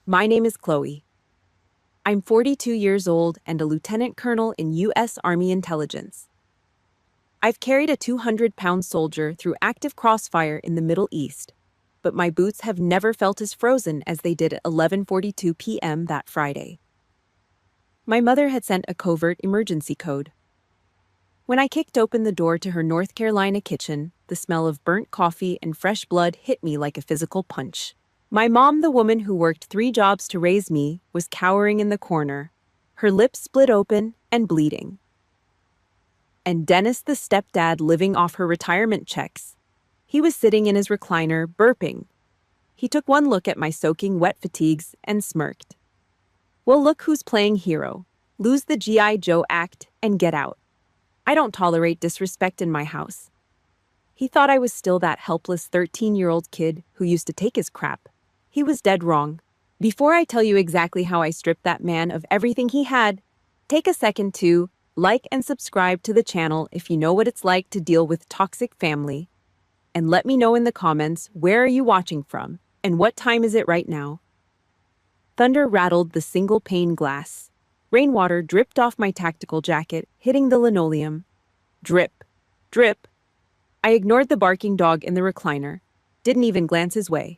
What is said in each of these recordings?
My name is Chloe. I'm 42 years old and a lieutenant colonel in U.S. Army intelligence. I've carried a 200-pound soldier through active crossfire in the Middle East, but my boots have never felt as frozen as they did at 11:42 p.m. that Friday. My mother had sent a covert emergency code. When I kicked open the door to her North Carolina kitchen, the smell of burnt coffee and fresh blood hit me like a physical punch. My mom, the woman who worked 3 jobs to raise me, was cowering in the corner, her lips split open and bleeding. And Dennis, the stepdad living off her retirement checks. He was sitting in his recliner, burping. He took one look at my soaking wet fatigues and smirked. Well, look who's playing hero. Lose the G.I. Joe act and get out. I don't tolerate disrespect in my house. He thought I was still that helpless 13-year-old kid who used to take his crap. He was dead wrong. Before I tell you exactly how I stripped that man of everything he had, take a second to like and subscribe to the channel if you know what it's like to deal with toxic family. And let me know in the comments, where are you watching from and what time is it right now? Thunder rattled the single-pane glass. Rainwater dripped off my tactical jacket, hitting the linoleum. Drip, drip. I ignored the barking dog in the recliner, didn't even glance his way.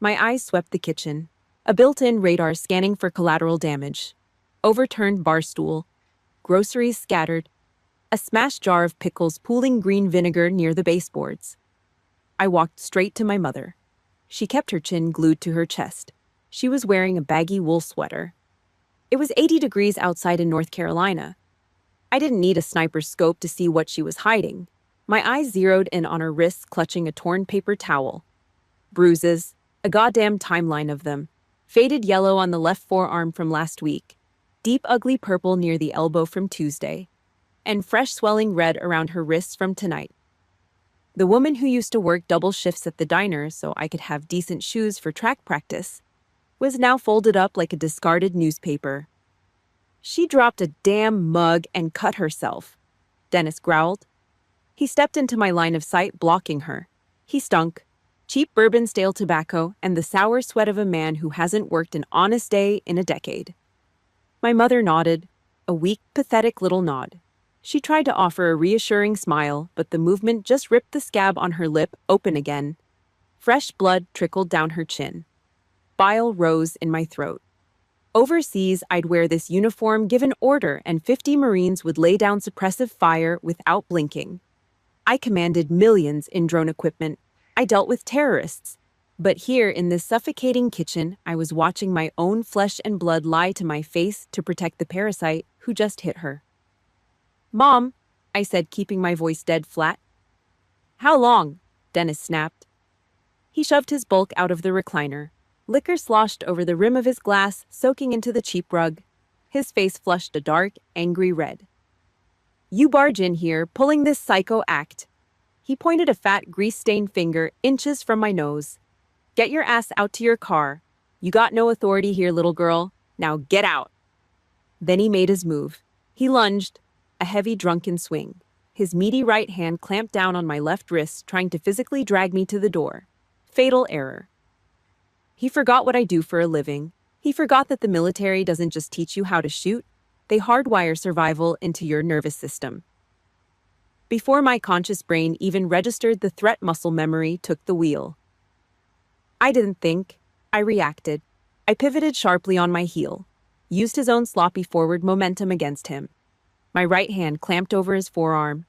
My eyes swept the kitchen, a built-in radar scanning for collateral damage. Overturned bar stool, groceries scattered, a smashed jar of pickles pooling green vinegar near the baseboards. I walked straight to my mother. She kept her chin glued to her chest. She was wearing a baggy wool sweater. It was 80 degrees outside in North Carolina. I didn't need a sniper's scope to see what she was hiding. My eyes zeroed in on her wrists clutching a torn paper towel. Bruises, a goddamn timeline of them. Faded yellow on the left forearm from last week. Deep ugly purple near the elbow from Tuesday. And fresh swelling red around her wrists from tonight. The woman who used to work double shifts at the diner so I could have decent shoes for track practice was now folded up like a discarded newspaper. She dropped a damn mug and cut herself, Dennis growled. He stepped into my line of sight, blocking her. He stunk. Cheap bourbon, stale tobacco, and the sour sweat of a man who hasn't worked an honest day in a decade. My mother nodded, a weak, pathetic little nod. She tried to offer a reassuring smile, but the movement just ripped the scab on her lip open again. Fresh blood trickled down her chin. Bile rose in my throat. Overseas, I'd wear this uniform, give an order, and 50 Marines would lay down suppressive fire without blinking. I commanded millions in drone equipment. I dealt with terrorists. But here, in this suffocating kitchen, I was watching my own flesh and blood lie to my face to protect the parasite who just hit her. "Mom," I said, keeping my voice dead flat. "How long?" Dennis snapped. He shoved his bulk out of the recliner. Liquor sloshed over the rim of his glass, soaking into the cheap rug. His face flushed a dark, angry red. "You barge in here, pulling this psycho act." He pointed a fat, grease-stained finger inches from my nose. "Get your ass out to your car. You got no authority here, little girl. Now get out." Then he made his move. He lunged, a heavy, drunken swing. His meaty right hand clamped down on my left wrist, trying to physically drag me to the door. Fatal error. He forgot what I do for a living. He forgot that the military doesn't just teach you how to shoot, they hardwire survival into your nervous system. Before my conscious brain even registered, the threat muscle memory took the wheel. I didn't think. I reacted. I pivoted sharply on my heel, used his own sloppy forward momentum against him. My right hand clamped over his forearm.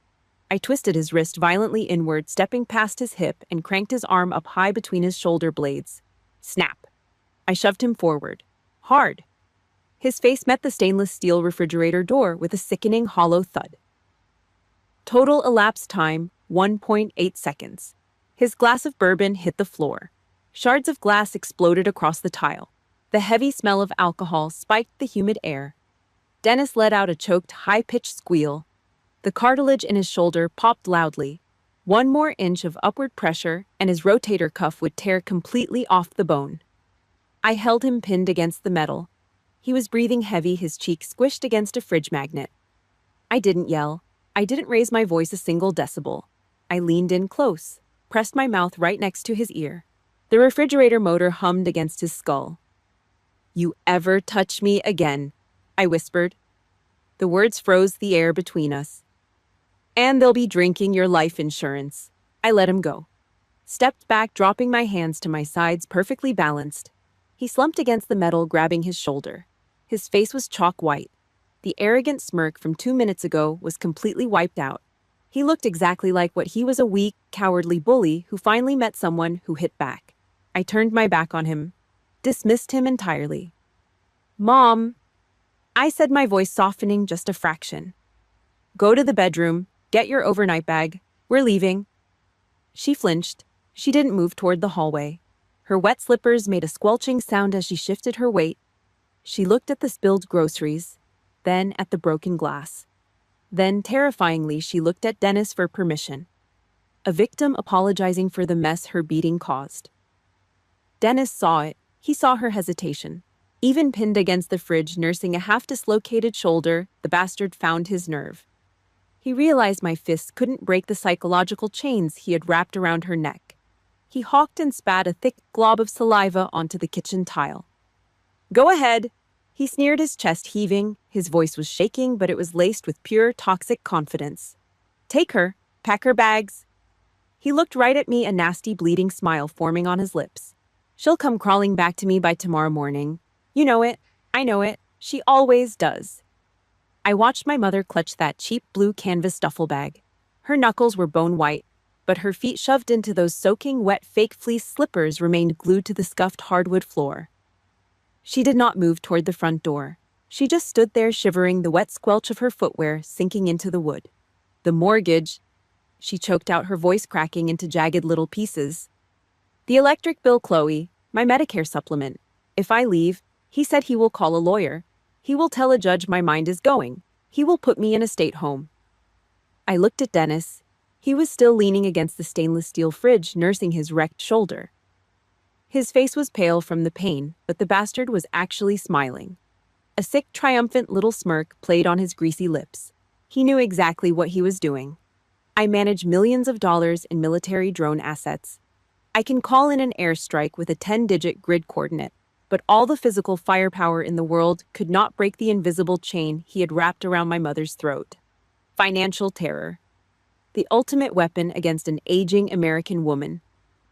I twisted his wrist violently inward, stepping past his hip and cranked his arm up high between his shoulder blades. Snap. I shoved him forward. Hard. His face met the stainless steel refrigerator door with a sickening hollow thud. Total elapsed time, 1.8 seconds. His glass of bourbon hit the floor. Shards of glass exploded across the tile. The heavy smell of alcohol spiked the humid air. Dennis let out a choked, high-pitched squeal. The cartilage in his shoulder popped loudly. One more inch of upward pressure, and his rotator cuff would tear completely off the bone. I held him pinned against the metal. He was breathing heavy, his cheek squished against a fridge magnet. I didn't yell. I didn't raise my voice a single decibel. I leaned in close, pressed my mouth right next to his ear. The refrigerator motor hummed against his skull. You ever touch me again, I whispered. The words froze the air between us. And they'll be drinking your life insurance. I let him go. Stepped back, dropping my hands to my sides, perfectly balanced. He slumped against the metal, grabbing his shoulder. His face was chalk white. The arrogant smirk from 2 minutes ago was completely wiped out. He looked exactly like what he was, a weak, cowardly bully who finally met someone who hit back. I turned my back on him, dismissed him entirely. Mom, I said, my voice softening just a fraction. Go to the bedroom, get your overnight bag. We're leaving. She flinched. She didn't move toward the hallway. Her wet slippers made a squelching sound as she shifted her weight. She looked at the spilled groceries, then at the broken glass. Then, terrifyingly, she looked at Dennis for permission. A victim apologizing for the mess her beating caused. Dennis saw it. He saw her hesitation. Even pinned against the fridge, nursing a half-dislocated shoulder, the bastard found his nerve. He realized my fists couldn't break the psychological chains he had wrapped around her neck. He hawked and spat a thick glob of saliva onto the kitchen tile. Go ahead, he sneered, his chest heaving. His voice was shaking, but it was laced with pure, toxic confidence. Take her, pack her bags. He looked right at me, a nasty, bleeding smile forming on his lips. She'll come crawling back to me by tomorrow morning. You know it, I know it, she always does. I watched my mother clutch that cheap blue canvas duffel bag. Her knuckles were bone white, but her feet, shoved into those soaking wet fake fleece slippers, remained glued to the scuffed hardwood floor. She did not move toward the front door. She just stood there, shivering, the wet squelch of her footwear sinking into the wood. The mortgage, she choked out, her voice cracking into jagged little pieces. The electric bill, Chloe, my Medicare supplement. If I leave, he said he will call a lawyer. He will tell a judge my mind is going. He will put me in a state home. I looked at Dennis. He was still leaning against the stainless steel fridge, nursing his wrecked shoulder. His face was pale from the pain, but the bastard was actually smiling. A sick, triumphant little smirk played on his greasy lips. He knew exactly what he was doing. I manage millions of dollars in military drone assets. I can call in an airstrike with a 10-digit grid coordinate, but all the physical firepower in the world could not break the invisible chain he had wrapped around my mother's throat. Financial terror. The ultimate weapon against an aging American woman.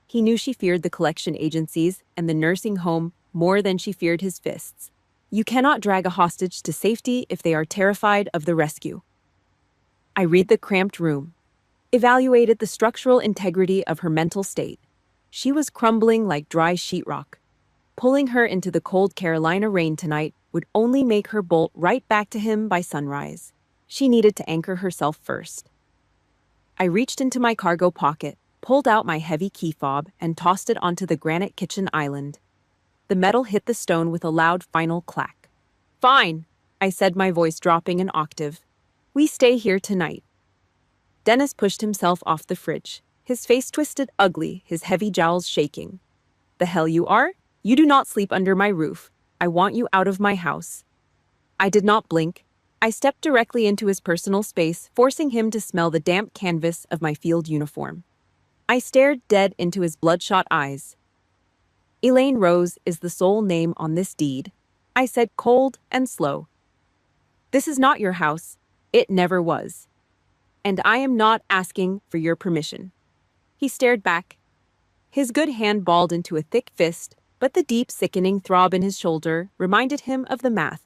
He knew she feared the collection agencies and the nursing home more than she feared his fists. You cannot drag a hostage to safety if they are terrified of the rescue. I read the cramped room, evaluated the structural integrity of her mental state. She was crumbling like dry sheetrock. Pulling her into the cold Carolina rain tonight would only make her bolt right back to him by sunrise. She needed to anchor herself first. I reached into my cargo pocket, pulled out my heavy key fob, and tossed it onto the granite kitchen island. The metal hit the stone with a loud final clack. Fine, I said, my voice dropping an octave. We stay here tonight. Dennis pushed himself off the fridge, his face twisted ugly, his heavy jowls shaking. The hell you are? You do not sleep under my roof. I want you out of my house. I did not blink. I stepped directly into his personal space, forcing him to smell the damp canvas of my field uniform. I stared dead into his bloodshot eyes. Elaine Rose is the sole name on this deed, I said, cold and slow. This is not your house. It never was. And I am not asking for your permission. He stared back. His good hand balled into a thick fist, but the deep, sickening throb in his shoulder reminded him of the math.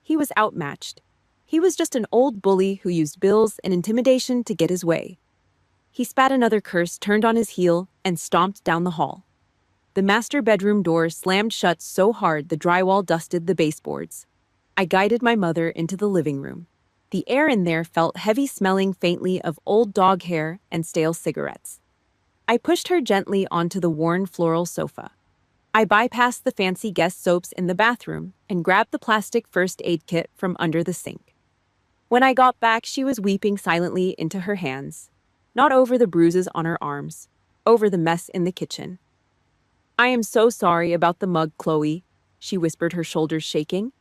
He was outmatched. He was just an old bully who used bills and intimidation to get his way. He spat another curse, turned on his heel, and stomped down the hall. The master bedroom door slammed shut so hard the drywall dusted the baseboards. I guided my mother into the living room. The air in there felt heavy, smelling faintly of old dog hair and stale cigarettes. I pushed her gently onto the worn floral sofa. I bypassed the fancy guest soaps in the bathroom and grabbed the plastic first aid kit from under the sink. When I got back, she was weeping silently into her hands, not over the bruises on her arms, over the mess in the kitchen. I am so sorry about the mug, Chloe, she whispered, her shoulders shaking.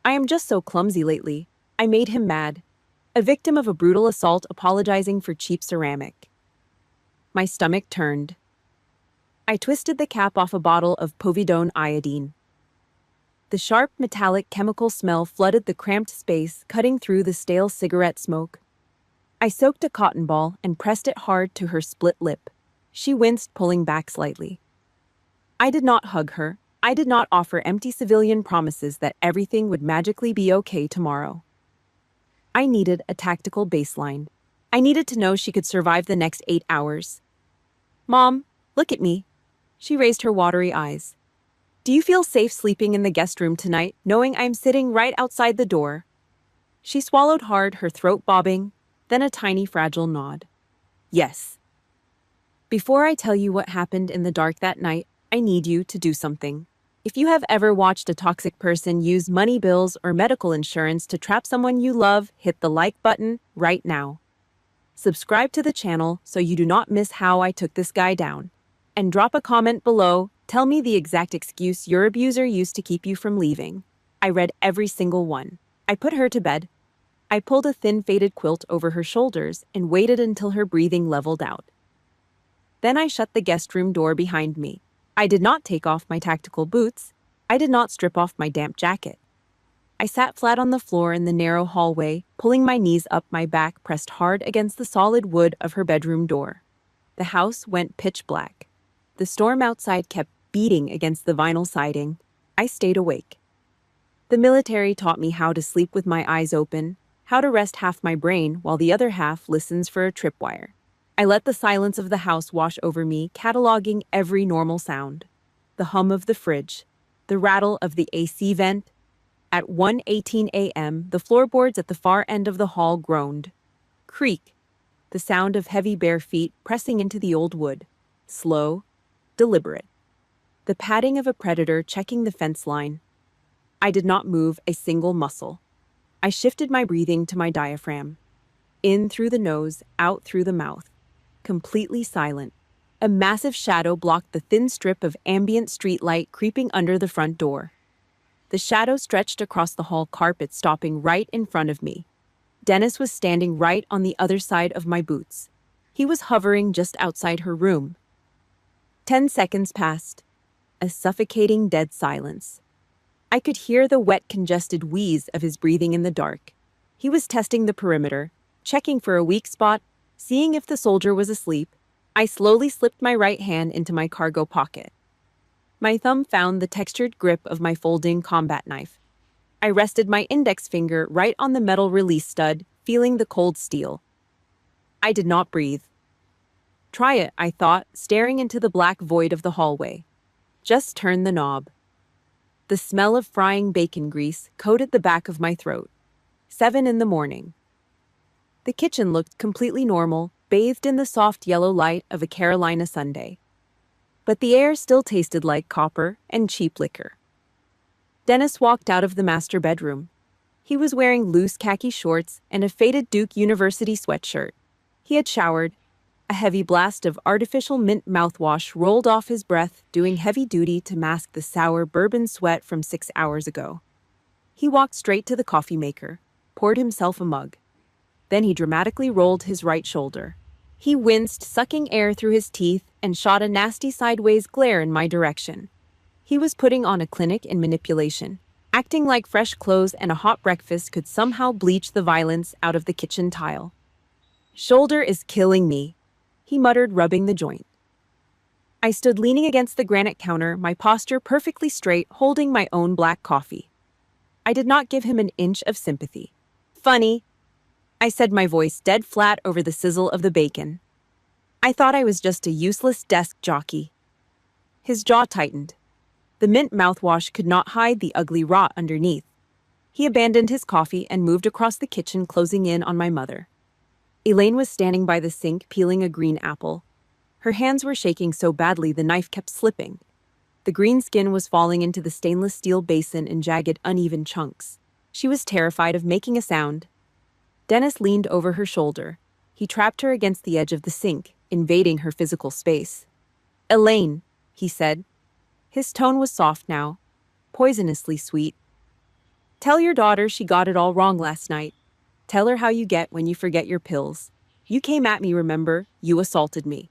I am just so clumsy lately. I made him mad. A victim of a brutal assault apologizing for cheap ceramic. My stomach turned. I twisted the cap off a bottle of povidone iodine. The sharp, metallic chemical smell flooded the cramped space, cutting through the stale cigarette smoke. I soaked a cotton ball and pressed it hard to her split lip. She winced, pulling back slightly. I did not hug her. I did not offer empty civilian promises that everything would magically be okay tomorrow. I needed a tactical baseline. I needed to know she could survive the next 8 hours. Mom, look at me. She raised her watery eyes. Do you feel safe sleeping in the guest room tonight, knowing I'm sitting right outside the door? She swallowed hard, her throat bobbing, then a tiny fragile nod. Yes. Before I tell you what happened in the dark that night, I need you to do something. If you have ever watched a toxic person use money bills or medical insurance to trap someone you love, hit the like button right now. Subscribe to the channel so you do not miss how I took this guy down. And drop a comment below, tell me the exact excuse your abuser used to keep you from leaving. I read every single one. I put her to bed. I pulled a thin faded quilt over her shoulders and waited until her breathing leveled out. Then I shut the guest room door behind me. I did not take off my tactical boots. I did not strip off my damp jacket. I sat flat on the floor in the narrow hallway, pulling my knees up, my back pressed hard against the solid wood of her bedroom door. The house went pitch black. The storm outside kept beating against the vinyl siding. I stayed awake. The military taught me how to sleep with my eyes open, how to rest half my brain while the other half listens for a tripwire. I let the silence of the house wash over me, cataloging every normal sound. The hum of the fridge, the rattle of the AC vent. At 1:18 a.m., the floorboards at the far end of the hall groaned. Creak, the sound of heavy bare feet pressing into the old wood. Slow, deliberate. The padding of a predator checking the fence line. I did not move a single muscle. I shifted my breathing to my diaphragm. In through the nose, out through the mouth. Completely silent. A massive shadow blocked the thin strip of ambient streetlight creeping under the front door. The shadow stretched across the hall carpet, stopping right in front of me. Dennis was standing right on the other side of my boots. He was hovering just outside her room. 10 seconds passed. A suffocating dead silence. I could hear the wet, congested wheeze of his breathing in the dark. He was testing the perimeter, checking for a weak spot, seeing if the soldier was asleep. I slowly slipped my right hand into my cargo pocket. My thumb found the textured grip of my folding combat knife. I rested my index finger right on the metal release stud, feeling the cold steel. I did not breathe. Try it, I thought, staring into the black void of the hallway. Just turn the knob. The smell of frying bacon grease coated the back of my throat. 7 in the morning. The kitchen looked completely normal, bathed in the soft yellow light of a Carolina Sunday. But the air still tasted like copper and cheap liquor. Dennis walked out of the master bedroom. He was wearing loose khaki shorts and a faded Duke University sweatshirt. He had showered. A heavy blast of artificial mint mouthwash rolled off his breath, doing heavy duty to mask the sour bourbon sweat from 6 hours ago. He walked straight to the coffee maker, poured himself a mug. Then he dramatically rolled his right shoulder. He winced, sucking air through his teeth, and shot a nasty sideways glare in my direction. He was putting on a clinic in manipulation, acting like fresh clothes and a hot breakfast could somehow bleach the violence out of the kitchen tile. "Shoulder is killing me," he muttered, rubbing the joint. I stood leaning against the granite counter, my posture perfectly straight, holding my own black coffee. I did not give him an inch of sympathy. "Funny," I said, my voice dead flat over the sizzle of the bacon. "I thought I was just a useless desk jockey." His jaw tightened. The mint mouthwash could not hide the ugly rot underneath. He abandoned his coffee and moved across the kitchen, closing in on my mother. Elaine was standing by the sink, peeling a green apple. Her hands were shaking so badly the knife kept slipping. The green skin was falling into the stainless steel basin in jagged, uneven chunks. She was terrified of making a sound. Dennis leaned over her shoulder. He trapped her against the edge of the sink, invading her physical space. "Elaine," he said. His tone was soft now, poisonously sweet. "Tell your daughter she got it all wrong last night. Tell her how you get when you forget your pills. You came at me, remember? You assaulted me."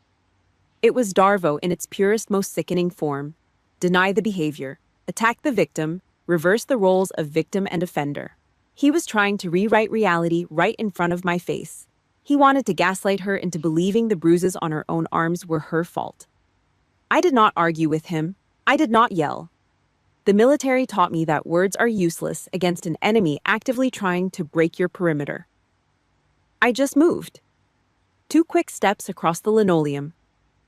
It was Darvo in its purest, most sickening form. Deny the behavior, attack the victim, reverse the roles of victim and offender. He was trying to rewrite reality right in front of my face. He wanted to gaslight her into believing the bruises on her own arms were her fault. I did not argue with him. I did not yell. The military taught me that words are useless against an enemy actively trying to break your perimeter. I just moved. 2 quick steps across the linoleum.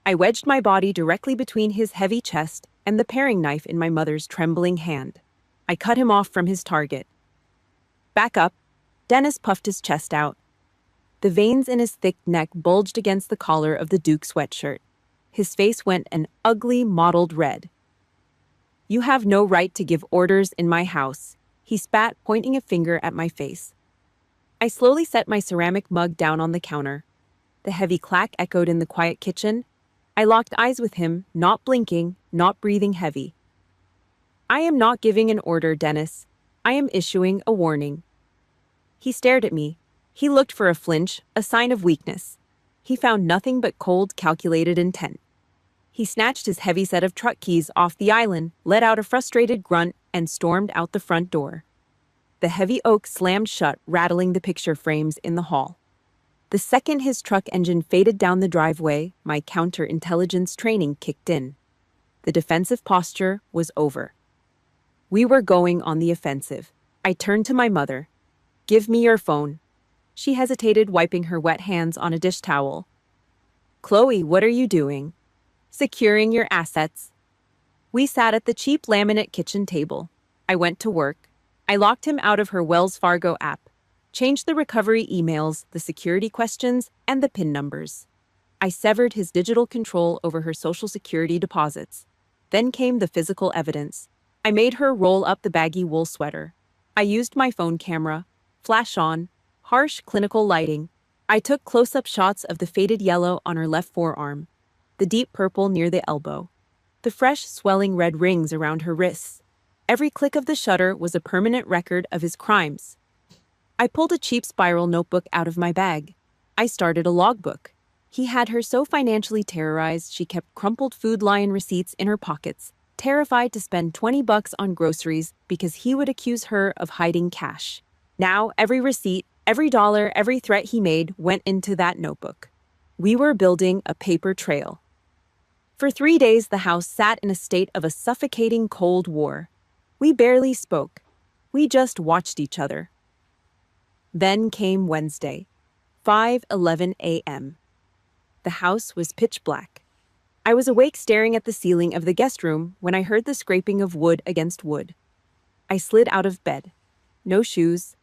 I wedged my body directly between his heavy chest and the paring knife in my mother's trembling hand. I cut him off from his target. Back up. Dennis puffed his chest out. The veins in his thick neck bulged against the collar of the Duke sweatshirt. His face went an ugly, mottled red. "You have no right to give orders in my house," he spat, pointing a finger at my face. I slowly set my ceramic mug down on the counter. The heavy clack echoed in the quiet kitchen. I locked eyes with him, not blinking, not breathing heavy. "I am not giving an order, Dennis. I am issuing a warning." He stared at me. He looked for a flinch, a sign of weakness. He found nothing but cold, calculated intent. He snatched his heavy set of truck keys off the island, let out a frustrated grunt, and stormed out the front door. The heavy oak slammed shut, rattling the picture frames in the hall. The second his truck engine faded down the driveway, my counterintelligence training kicked in. The defensive posture was over. We were going on the offensive. I turned to my mother. "Give me your phone." She hesitated, wiping her wet hands on a dish towel. "Chloe, what are you doing?" "Securing your assets." We sat at the cheap laminate kitchen table. I went to work. I locked him out of her Wells Fargo app, changed the recovery emails, the security questions, and the PIN numbers. I severed his digital control over her Social Security deposits. Then came the physical evidence. I made her roll up the baggy wool sweater. I used my phone camera, flash on, harsh clinical lighting. I took close-up shots of the faded yellow on her left forearm, the deep purple near the elbow, the fresh, swelling red rings around her wrists. Every click of the shutter was a permanent record of his crimes. I pulled a cheap spiral notebook out of my bag. I started a logbook. He had her so financially terrorized she kept crumpled Food Lion receipts in her pockets, terrified to spend $20 on groceries because he would accuse her of hiding cash. Now, every receipt, every dollar, every threat he made went into that notebook. We were building a paper trail. For 3 days, the house sat in a state of a suffocating cold war. We barely spoke. We just watched each other. Then came Wednesday, 5:11 a.m. The house was pitch black. I was awake staring at the ceiling of the guest room when I heard the scraping of wood against wood. I slid out of bed. No shoes.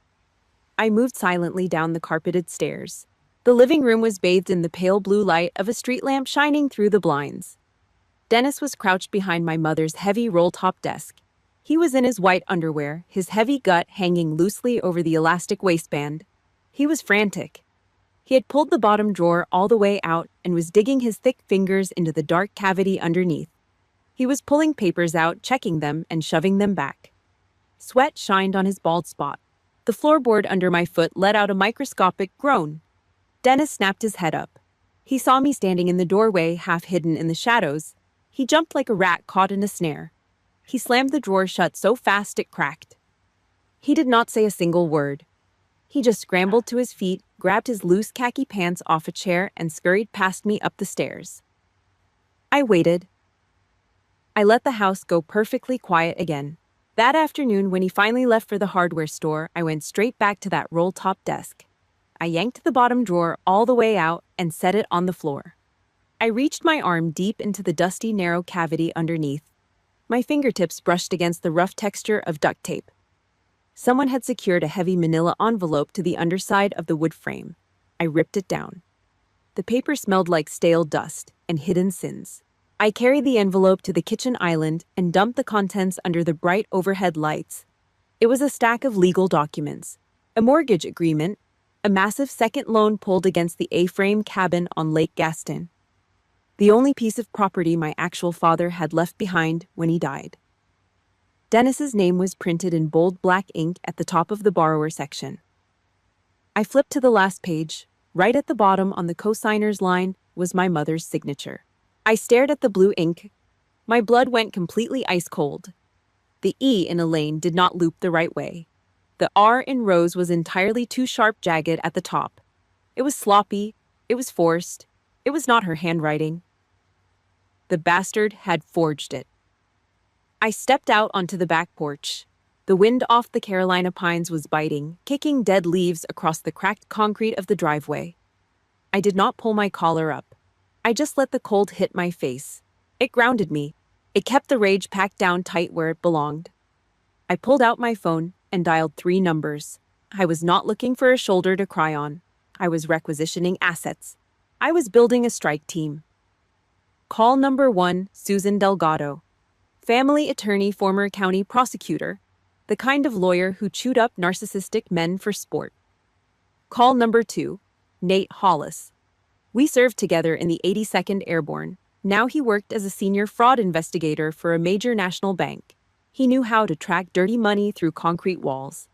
I moved silently down the carpeted stairs. The living room was bathed in the pale blue light of a street lamp shining through the blinds. Dennis was crouched behind my mother's heavy roll-top desk. He was in his white underwear, his heavy gut hanging loosely over the elastic waistband. He was frantic. He had pulled the bottom drawer all the way out and was digging his thick fingers into the dark cavity underneath. He was pulling papers out, checking them, and shoving them back. Sweat shined on his bald spot. The floorboard under my foot let out a microscopic groan. Dennis snapped his head up. He saw me standing in the doorway, half hidden in the shadows. He jumped like a rat caught in a snare. He slammed the drawer shut so fast it cracked. He did not say a single word. He just scrambled to his feet, grabbed his loose khaki pants off a chair, and scurried past me up the stairs. I waited. I let the house go perfectly quiet again. That afternoon, when he finally left for the hardware store, I went straight back to that roll-top desk. I yanked the bottom drawer all the way out and set it on the floor. I reached my arm deep into the dusty, narrow cavity underneath. My fingertips brushed against the rough texture of duct tape. Someone had secured a heavy manila envelope to the underside of the wood frame. I ripped it down. The paper smelled like stale dust and hidden sins. I carried the envelope to the kitchen island and dumped the contents under the bright overhead lights. It was a stack of legal documents, a mortgage agreement, a massive second loan pulled against the A-frame cabin on Lake Gaston, the only piece of property my actual father had left behind when he died. Dennis's name was printed in bold black ink at the top of the borrower section. I flipped to the last page. Right at the bottom on the co-signer's line was my mother's signature. I stared at the blue ink. My blood went completely ice cold. The E in Elaine did not loop the right way. The R in Rose was entirely too sharp jagged at the top. It was sloppy, it was forced, it was not her handwriting. The bastard had forged it. I stepped out onto the back porch. The wind off the Carolina pines was biting, kicking dead leaves across the cracked concrete of the driveway. I did not pull my collar up. I just let the cold hit my face. It grounded me. It kept the rage packed down tight where it belonged. I pulled out my phone and dialed 3 numbers. I was not looking for a shoulder to cry on. I was requisitioning assets. I was building a strike team. Call number 1, Susan Delgado. Family attorney, former county prosecutor. The kind of lawyer who chewed up narcissistic men for sport. Call number 2, Nate Hollis. We served together in the 82nd Airborne. Now he worked as a senior fraud investigator for a major national bank. He knew how to track dirty money through concrete walls.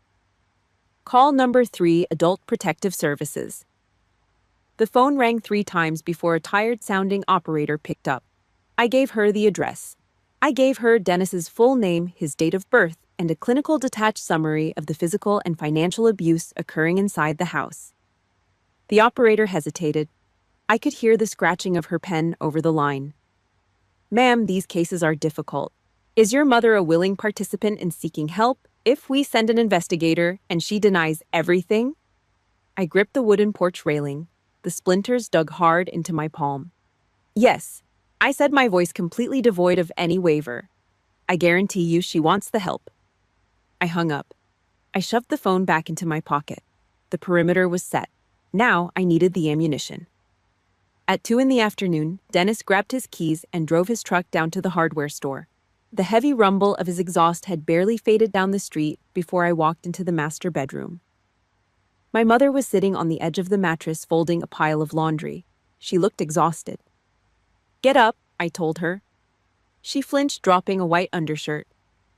Call number 3, Adult Protective Services. The phone rang 3 times before a tired-sounding operator picked up. I gave her the address. I gave her Dennis's full name, his date of birth, and a clinical detached summary of the physical and financial abuse occurring inside the house. The operator hesitated. I could hear the scratching of her pen over the line. Ma'am, these cases are difficult. Is your mother a willing participant in seeking help if we send an investigator and she denies everything? I gripped the wooden porch railing. The splinters dug hard into my palm. Yes, I said, my voice completely devoid of any waver. I guarantee you she wants the help. I hung up. I shoved the phone back into my pocket. The perimeter was set. Now I needed the ammunition. At 2 in the afternoon, Dennis grabbed his keys and drove his truck down to the hardware store. The heavy rumble of his exhaust had barely faded down the street before I walked into the master bedroom. My mother was sitting on the edge of the mattress folding a pile of laundry. She looked exhausted. Get up, I told her. She flinched, dropping a white undershirt.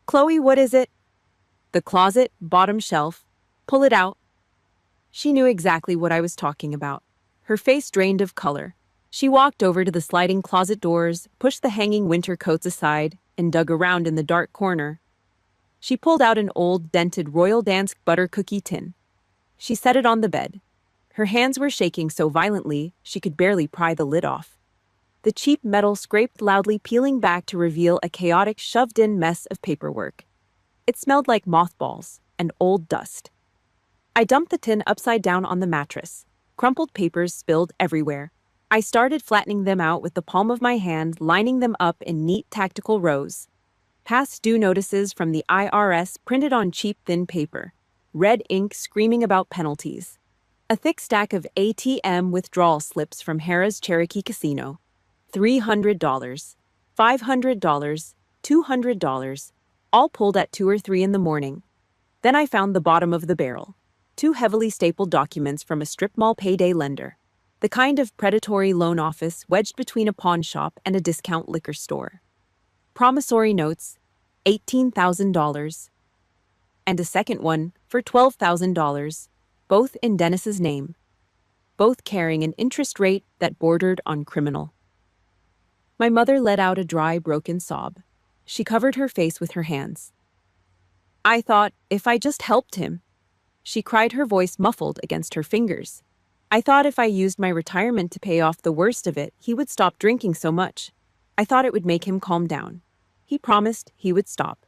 Chloe, what is it? The closet, bottom shelf. Pull it out. She knew exactly what I was talking about. Her face drained of color. She walked over to the sliding closet doors, pushed the hanging winter coats aside, and dug around in the dark corner. She pulled out an old, dented Royal Dansk butter cookie tin. She set it on the bed. Her hands were shaking so violently she could barely pry the lid off. The cheap metal scraped loudly, peeling back to reveal a chaotic, shoved-in mess of paperwork. It smelled like mothballs and old dust. I dumped the tin upside down on the mattress. Crumpled papers spilled everywhere. I started flattening them out with the palm of my hand, lining them up in neat tactical rows. Past due notices from the IRS printed on cheap, thin paper. Red ink screaming about penalties. A thick stack of ATM withdrawal slips from Harrah's Cherokee Casino. $300, $500, $200, all pulled at 2 or 3 in the morning. Then I found the bottom of the barrel. 2 heavily stapled documents from a strip mall payday lender. The kind of predatory loan office wedged between a pawn shop and a discount liquor store. Promissory notes, $18,000. And a second one for $12,000, both in Dennis's name. Both carrying an interest rate that bordered on criminal. My mother let out a dry, broken sob. She covered her face with her hands. I thought, if I just helped him. She cried, her voice muffled against her fingers. I thought if I used my retirement to pay off the worst of it, he would stop drinking so much. I thought it would make him calm down. He promised he would stop.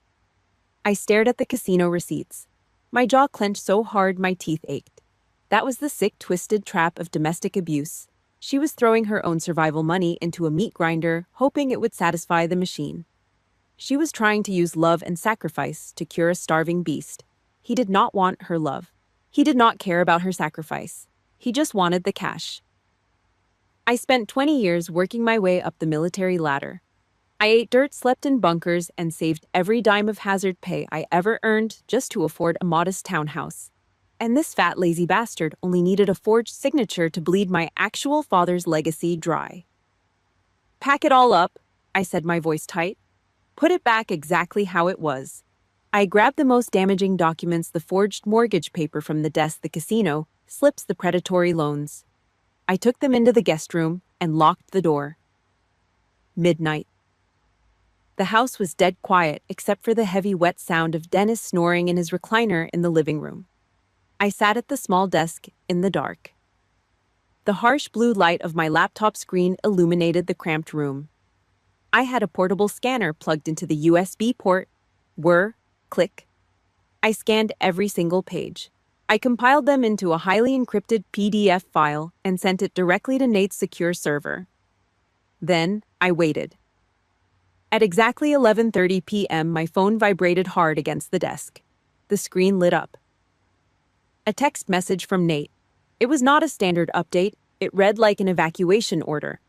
I stared at the casino receipts. My jaw clenched so hard my teeth ached. That was the sick, twisted trap of domestic abuse. She was throwing her own survival money into a meat grinder, hoping it would satisfy the machine. She was trying to use love and sacrifice to cure a starving beast. He did not want her love. He did not care about her sacrifice. He just wanted the cash. I spent 20 years working my way up the military ladder. I ate dirt, slept in bunkers, and saved every dime of hazard pay I ever earned just to afford a modest townhouse. And this fat, lazy bastard only needed a forged signature to bleed my actual father's legacy dry. Pack it all up, I said, my voice tight. Put it back exactly how it was. I grabbed the most damaging documents, the forged mortgage paper from the desk, the casino, slips, the predatory loans. I took them into the guest room and locked the door. Midnight. The house was dead quiet except for the heavy wet sound of Dennis snoring in his recliner in the living room. I sat at the small desk in the dark. The harsh blue light of my laptop screen illuminated the cramped room. I had a portable scanner plugged into the USB port. Click. I scanned every single page. I compiled them into a highly encrypted PDF file and sent it directly to Nate's secure server. Then, I waited. At exactly 11:30 p.m., my phone vibrated hard against the desk. The screen lit up. A text message from Nate. It was not a standard update. It read like an evacuation order.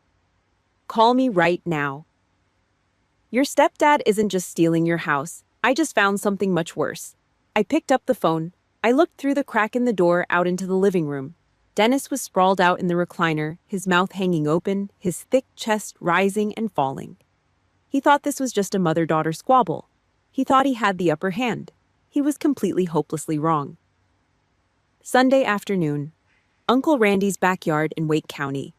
Call me right now. Your stepdad isn't just stealing your house. I just found something much worse. I picked up the phone. I looked through the crack in the door out into the living room. Dennis was sprawled out in the recliner, his mouth hanging open, his thick chest rising and falling. He thought this was just a mother-daughter squabble. He thought he had the upper hand. He was completely hopelessly wrong. Sunday afternoon. Uncle Randy's backyard in Wake County.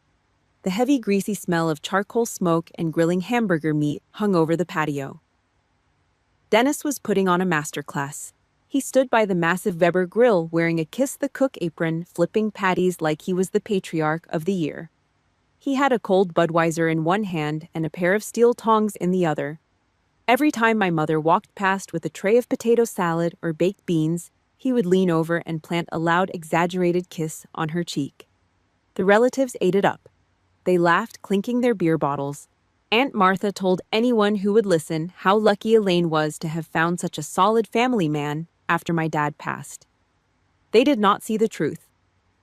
The heavy, greasy smell of charcoal smoke and grilling hamburger meat hung over the patio. Dennis was putting on a masterclass. He stood by the massive Weber grill wearing a Kiss the Cook apron, flipping patties like he was the patriarch of the year. He had a cold Budweiser in one hand and a pair of steel tongs in the other. Every time my mother walked past with a tray of potato salad or baked beans, he would lean over and plant a loud, exaggerated kiss on her cheek. The relatives ate it up. They laughed, clinking their beer bottles. Aunt Martha told anyone who would listen how lucky Elaine was to have found such a solid family man after my dad passed. They did not see the truth.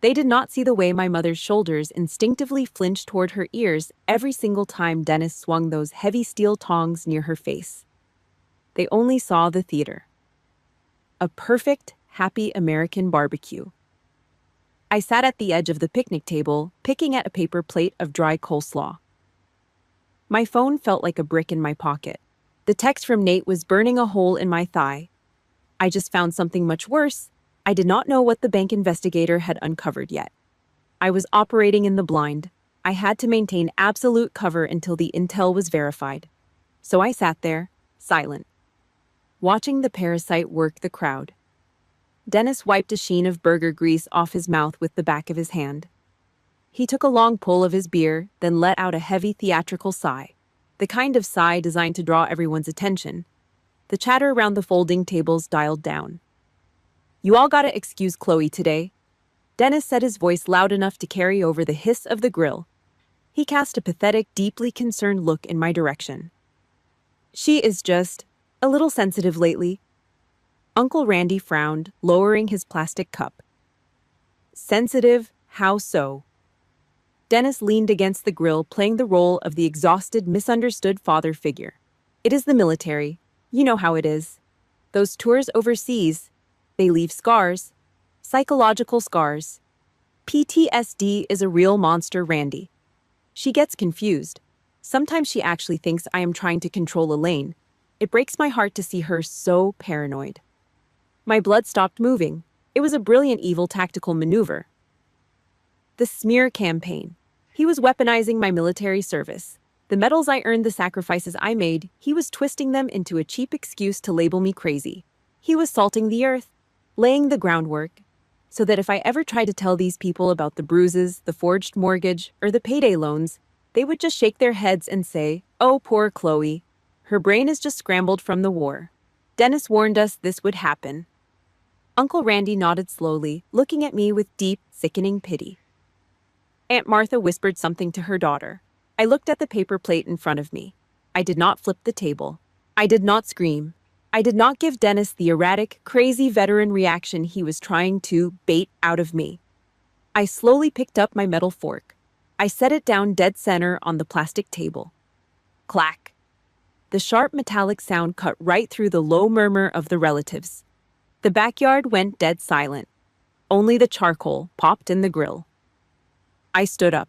They did not see the way my mother's shoulders instinctively flinched toward her ears every single time Dennis swung those heavy steel tongs near her face. They only saw the theater. A perfect, happy American barbecue. I sat at the edge of the picnic table, picking at a paper plate of dry coleslaw. My phone felt like a brick in my pocket. The text from Nate was burning a hole in my thigh. I just found something much worse. I did not know what the bank investigator had uncovered yet. I was operating in the blind. I had to maintain absolute cover until the intel was verified. So I sat there, silent, watching the parasite work the crowd. Dennis wiped a sheen of burger grease off his mouth with the back of his hand. He took a long pull of his beer, then let out a heavy theatrical sigh, the kind of sigh designed to draw everyone's attention. The chatter around the folding tables dialed down. You all gotta excuse Chloe today. Dennis said, his voice loud enough to carry over the hiss of the grill. He cast a pathetic, deeply concerned look in my direction. She is just a little sensitive lately. Uncle Randy frowned, lowering his plastic cup. Sensitive? How so? Dennis leaned against the grill, playing the role of the exhausted, misunderstood father figure. It is the military. You know how it is. Those tours overseas, they leave scars. Psychological scars. PTSD is a real monster, Randy. She gets confused. Sometimes she actually thinks I am trying to control Elaine. It breaks my heart to see her so paranoid. My blood stopped moving. It was a brilliant evil tactical maneuver. The smear campaign. He was weaponizing my military service. The medals I earned, the sacrifices I made, he was twisting them into a cheap excuse to label me crazy. He was salting the earth, laying the groundwork, so that if I ever tried to tell these people about the bruises, the forged mortgage, or the payday loans, they would just shake their heads and say, "Oh, poor Chloe. Her brain is just scrambled from the war. Dennis warned us this would happen." Uncle Randy nodded slowly, looking at me with deep, sickening pity. Aunt Martha whispered something to her daughter. I looked at the paper plate in front of me. I did not flip the table. I did not scream. I did not give Dennis the erratic, crazy veteran reaction he was trying to bait out of me. I slowly picked up my metal fork. I set it down dead center on the plastic table. Clack. The sharp metallic sound cut right through the low murmur of the relatives. The backyard went dead silent. Only the charcoal popped in the grill. I stood up.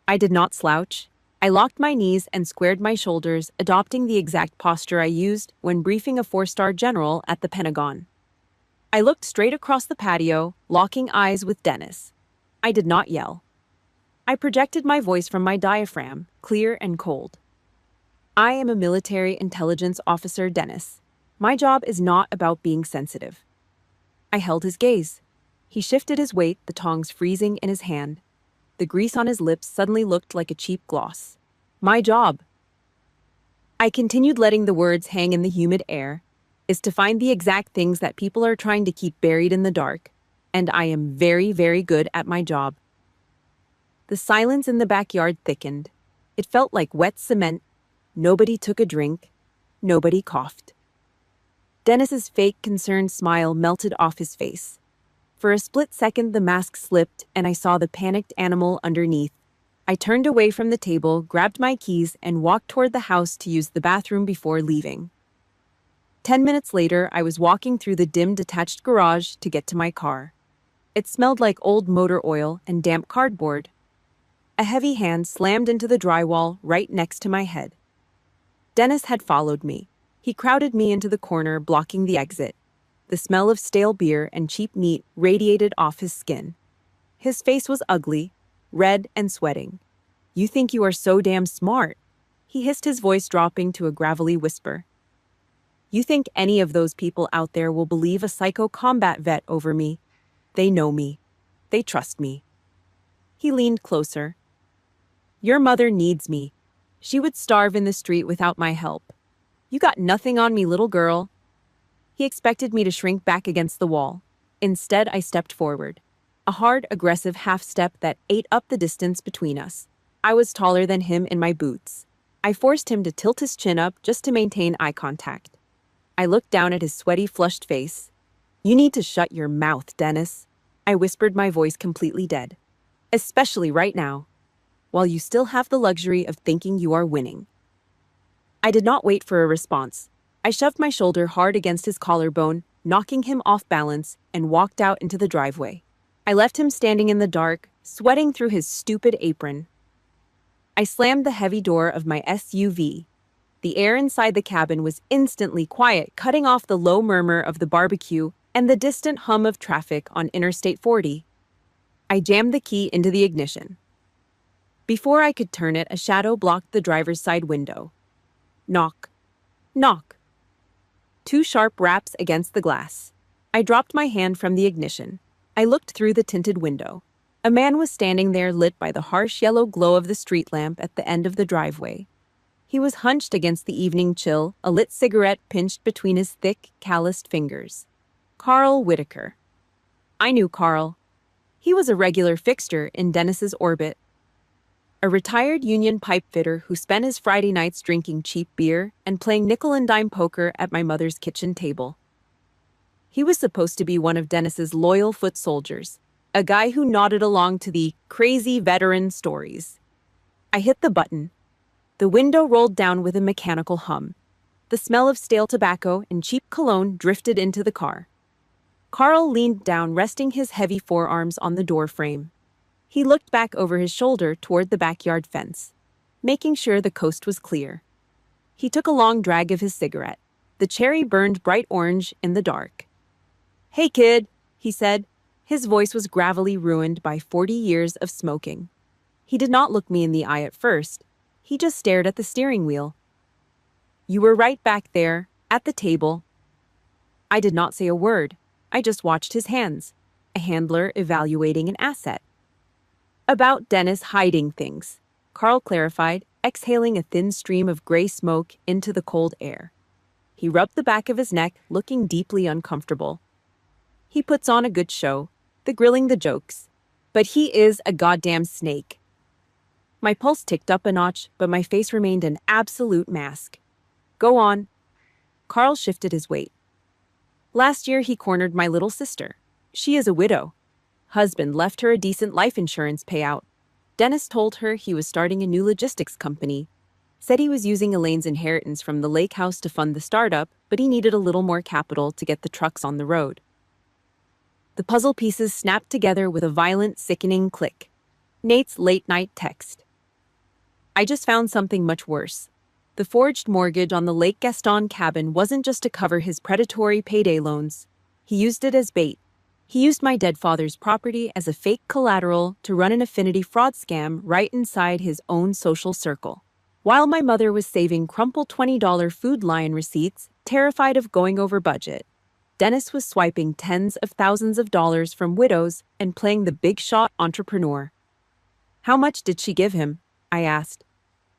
I did not slouch. I locked my knees and squared my shoulders, adopting the exact posture I used when briefing a 4-star general at the Pentagon. I looked straight across the patio, locking eyes with Dennis. I did not yell. I projected my voice from my diaphragm, clear and cold. I am a military intelligence officer, Dennis. My job is not about being sensitive. I held his gaze. He shifted his weight, the tongs freezing in his hand. The grease on his lips suddenly looked like a cheap gloss. My job, I continued letting the words hang in the humid air, is to find the exact things that people are trying to keep buried in the dark, and I am very, very good at my job. The silence in the backyard thickened. It felt like wet cement. Nobody took a drink. Nobody coughed. Dennis's fake concerned smile melted off his face. For a split second, the mask slipped, and I saw the panicked animal underneath. I turned away from the table, grabbed my keys, and walked toward the house to use the bathroom before leaving. 10 minutes later, I was walking through the dim detached garage to get to my car. It smelled like old motor oil and damp cardboard. A heavy hand slammed into the drywall right next to my head. Dennis had followed me. He crowded me into the corner, blocking the exit. The smell of stale beer and cheap meat radiated off his skin. His face was ugly, red and sweating. "You think you are so damn smart," he hissed, his voice dropping to a gravelly whisper. "You think any of those people out there will believe a psycho combat vet over me? They know me. They trust me." He leaned closer. "Your mother needs me. She would starve in the street without my help. You got nothing on me, little girl." He expected me to shrink back against the wall. Instead, I stepped forward. A hard, aggressive half-step that ate up the distance between us. I was taller than him in my boots. I forced him to tilt his chin up just to maintain eye contact. I looked down at his sweaty, flushed face. "You need to shut your mouth, Dennis," I whispered, my voice completely dead. "Especially right now, while you still have the luxury of thinking you are winning." I did not wait for a response. I shoved my shoulder hard against his collarbone, knocking him off balance, and walked out into the driveway. I left him standing in the dark, sweating through his stupid apron. I slammed the heavy door of my SUV. The air inside the cabin was instantly quiet, cutting off the low murmur of the barbecue and the distant hum of traffic on Interstate 40. I jammed the key into the ignition. Before I could turn it, a shadow blocked the driver's side window. Knock. Knock. 2 sharp raps against the glass. I dropped my hand from the ignition. I looked through the tinted window. A man was standing there, lit by the harsh yellow glow of the street lamp at the end of the driveway. He was hunched against the evening chill, a lit cigarette pinched between his thick, calloused fingers. Carl Whitaker. I knew Carl. He was a regular fixture in Dennis's orbit. A retired union pipe fitter who spent his Friday nights drinking cheap beer and playing nickel-and-dime poker at my mother's kitchen table. He was supposed to be one of Dennis's loyal foot soldiers, a guy who nodded along to the crazy veteran stories. I hit the button. The window rolled down with a mechanical hum. The smell of stale tobacco and cheap cologne drifted into the car. Carl leaned down, resting his heavy forearms on the door frame. He looked back over his shoulder toward the backyard fence, making sure the coast was clear. He took a long drag of his cigarette. The cherry burned bright orange in the dark. "Hey, kid," he said. His voice was gravelly, ruined by 40 years of smoking. He did not look me in the eye at first. He just stared at the steering wheel. "You were right back there, at the table." I did not say a word. I just watched his hands, a handler evaluating an asset. "About Dennis hiding things," Carl clarified, exhaling a thin stream of gray smoke into the cold air. He rubbed the back of his neck, looking deeply uncomfortable. "He puts on a good show, the grilling, the jokes. But he is a goddamn snake." My pulse ticked up a notch, but my face remained an absolute mask. "Go on." Carl shifted his weight. "Last year he cornered my little sister. She is a widow. Husband left her a decent life insurance payout. Dennis told her he was starting a new logistics company. Said he was using Elaine's inheritance from the lake house to fund the startup, but he needed a little more capital to get the trucks on the road." The puzzle pieces snapped together with a violent, sickening click. Nate's late-night text. "I just found something much worse. The forged mortgage on the Lake Gaston cabin wasn't just to cover his predatory payday loans. He used it as bait. He used my dead father's property as a fake collateral to run an affinity fraud scam right inside his own social circle. While my mother was saving crumpled $20 Food Lion receipts, terrified of going over budget, Dennis was swiping tens of thousands of dollars from widows and playing the big shot entrepreneur. How much did she give him? I asked.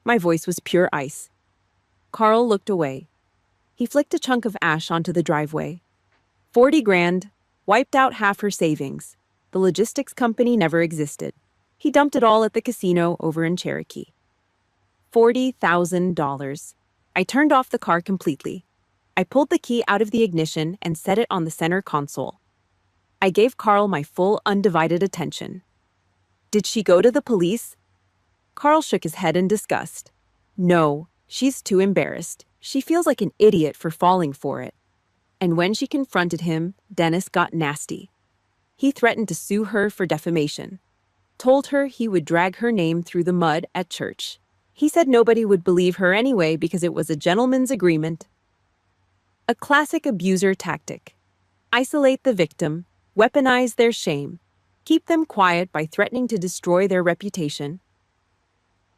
My voice was pure ice. Carl looked away. He flicked a chunk of ash onto the driveway. 40 grand, wiped out half her savings. The logistics company never existed. He dumped it all at the casino over in Cherokee. $40,000. I turned off the car completely. I pulled the key out of the ignition and set it on the center console. I gave Carl my full, undivided attention. Did she go to the police? Carl shook his head in disgust. No, she's too embarrassed. She feels like an idiot for falling for it. And when she confronted him, Dennis got nasty. He threatened to sue her for defamation. Told her he would drag her name through the mud at church. He said nobody would believe her anyway because it was a gentleman's agreement. A classic abuser tactic. Isolate the victim, weaponize their shame, keep them quiet by threatening to destroy their reputation.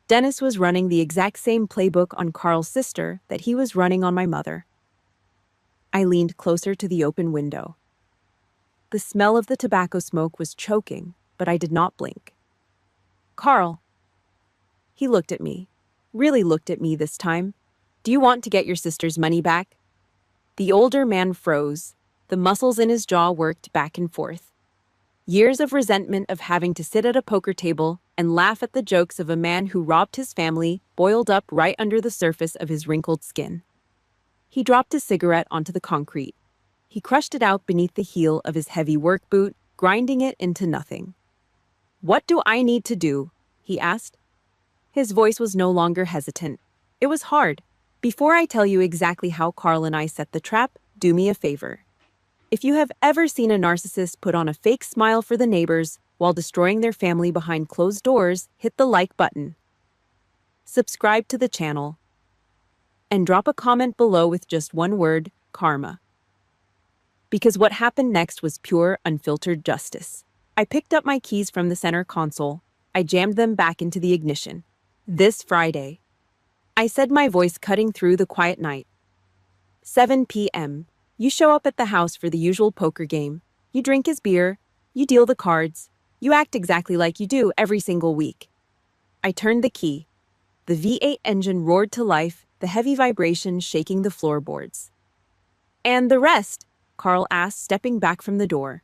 Dennis was running the exact same playbook on Carl's sister that he was running on my mother. I leaned closer to the open window. The smell of the tobacco smoke was choking, but I did not blink. Carl. He looked at me, really looked at me this time. Do you want to get your sister's money back? The older man froze. The muscles in his jaw worked back and forth. Years of resentment of having to sit at a poker table and laugh at the jokes of a man who robbed his family boiled up right under the surface of his wrinkled skin. He dropped his cigarette onto the concrete. He crushed it out beneath the heel of his heavy work boot, grinding it into nothing. What do I need to do? He asked. His voice was no longer hesitant. It was hard. Before I tell you exactly how Carl and I set the trap, do me a favor. If you have ever seen a narcissist put on a fake smile for the neighbors while destroying their family behind closed doors, hit the like button. Subscribe to the channel. And drop a comment below with just one word, karma. Because what happened next was pure, unfiltered justice. I picked up my keys from the center console. I jammed them back into the ignition. This Friday. I said, my voice cutting through the quiet night. 7 p.m. You show up at the house for the usual poker game. You drink his beer. You deal the cards. You act exactly like you do every single week. I turned the key. The V8 engine roared to life, the heavy vibration shaking the floorboards. And the rest? Carl asked, stepping back from the door.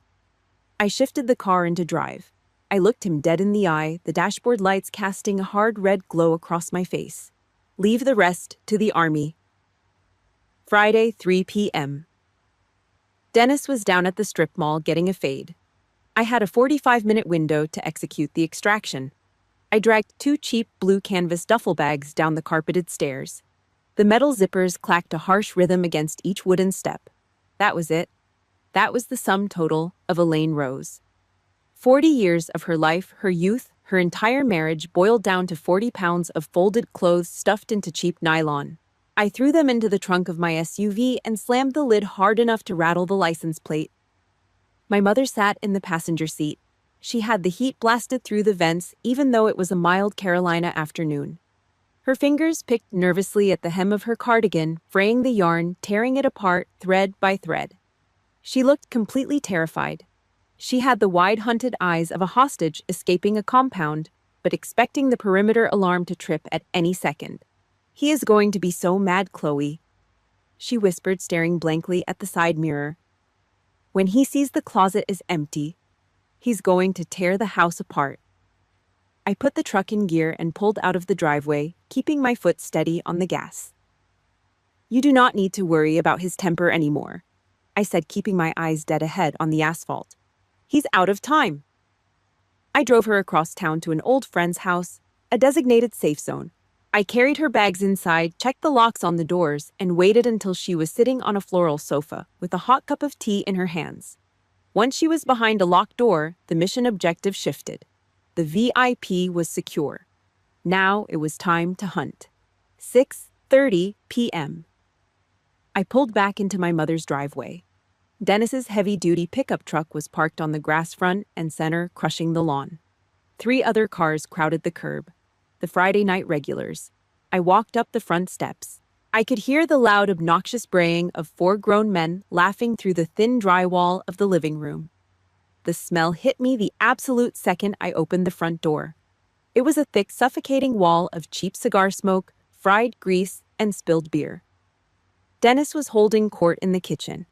I shifted the car into drive. I looked him dead in the eye, the dashboard lights casting a hard red glow across my face. Leave the rest to the army. Friday, 3 p.m. Dennis was down at the strip mall getting a fade. I had a 45-minute window to execute the extraction. I dragged 2 cheap blue canvas duffel bags down the carpeted stairs. The metal zippers clacked a harsh rhythm against each wooden step. That was it. That was the sum total of Elaine Rose. 40 years of her life, her youth, her entire marriage boiled down to 40 pounds of folded clothes stuffed into cheap nylon. I threw them into the trunk of my SUV and slammed the lid hard enough to rattle the license plate. My mother sat in the passenger seat. She had the heat blasted through the vents even though it was a mild Carolina afternoon. Her fingers picked nervously at the hem of her cardigan, fraying the yarn, tearing it apart thread by thread. She looked completely terrified. She had the wide-hunted eyes of a hostage escaping a compound, but expecting the perimeter alarm to trip at any second. He is going to be so mad, Chloe, she whispered, staring blankly at the side mirror. When he sees the closet is empty, he's going to tear the house apart. I put the truck in gear and pulled out of the driveway, keeping my foot steady on the gas. You do not need to worry about his temper anymore, I said, keeping my eyes dead ahead on the asphalt. He's out of time. I drove her across town to an old friend's house, a designated safe zone. I carried her bags inside, checked the locks on the doors, and waited until she was sitting on a floral sofa with a hot cup of tea in her hands. Once she was behind a locked door, the mission objective shifted. The VIP was secure. Now it was time to hunt. 6:30 p.m. I pulled back into my mother's driveway. Dennis's heavy-duty pickup truck was parked on the grass front and center, crushing the lawn. 3 other cars crowded the curb. The Friday night regulars. I walked up the front steps. I could hear the loud, obnoxious braying of four grown men laughing through the thin drywall of the living room. The smell hit me the absolute second I opened the front door. It was a thick, suffocating wall of cheap cigar smoke, fried grease, and spilled beer. Dennis was holding court in the kitchen.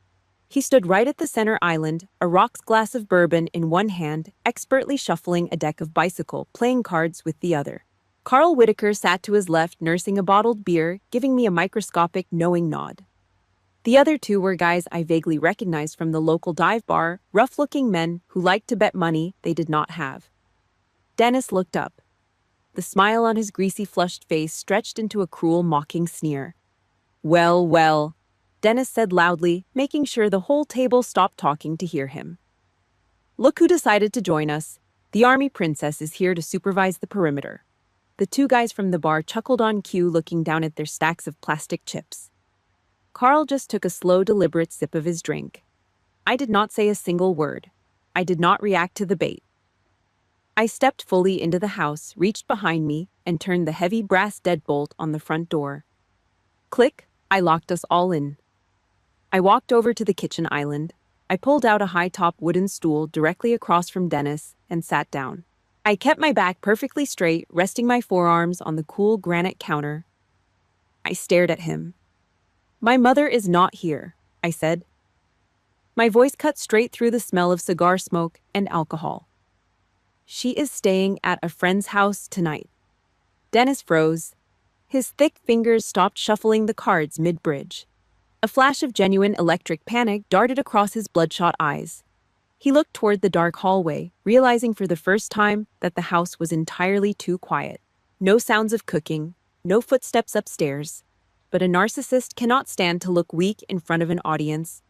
He stood right at the center island, a rocks glass of bourbon in one hand, expertly shuffling a deck of bicycle playing cards with the other. Carl Whitaker sat to his left, nursing a bottled beer, giving me a microscopic, knowing nod. The other two were guys I vaguely recognized from the local dive bar, rough-looking men who liked to bet money they did not have. Dennis looked up. The smile on his greasy, flushed face stretched into a cruel, mocking sneer. "Well, well," Dennis said loudly, making sure the whole table stopped talking to hear him. "Look who decided to join us. The Army Princess is here to supervise the perimeter." The two guys from the bar chuckled on cue, looking down at their stacks of plastic chips. Carl just took a slow, deliberate sip of his drink. I did not say a single word. I did not react to the bait. I stepped fully into the house, reached behind me, and turned the heavy brass deadbolt on the front door. Click, I locked us all in. I walked over to the kitchen island. I pulled out a high-top wooden stool directly across from Dennis and sat down. I kept my back perfectly straight, resting my forearms on the cool granite counter. I stared at him. "My mother is not here," I said. My voice cut straight through the smell of cigar smoke and alcohol. "She is staying at a friend's house tonight." Dennis froze. His thick fingers stopped shuffling the cards mid-bridge. A flash of genuine electric panic darted across his bloodshot eyes. He looked toward the dark hallway, realizing for the first time that the house was entirely too quiet. No sounds of cooking, no footsteps upstairs. But a narcissist cannot stand to look weak in front of an audience.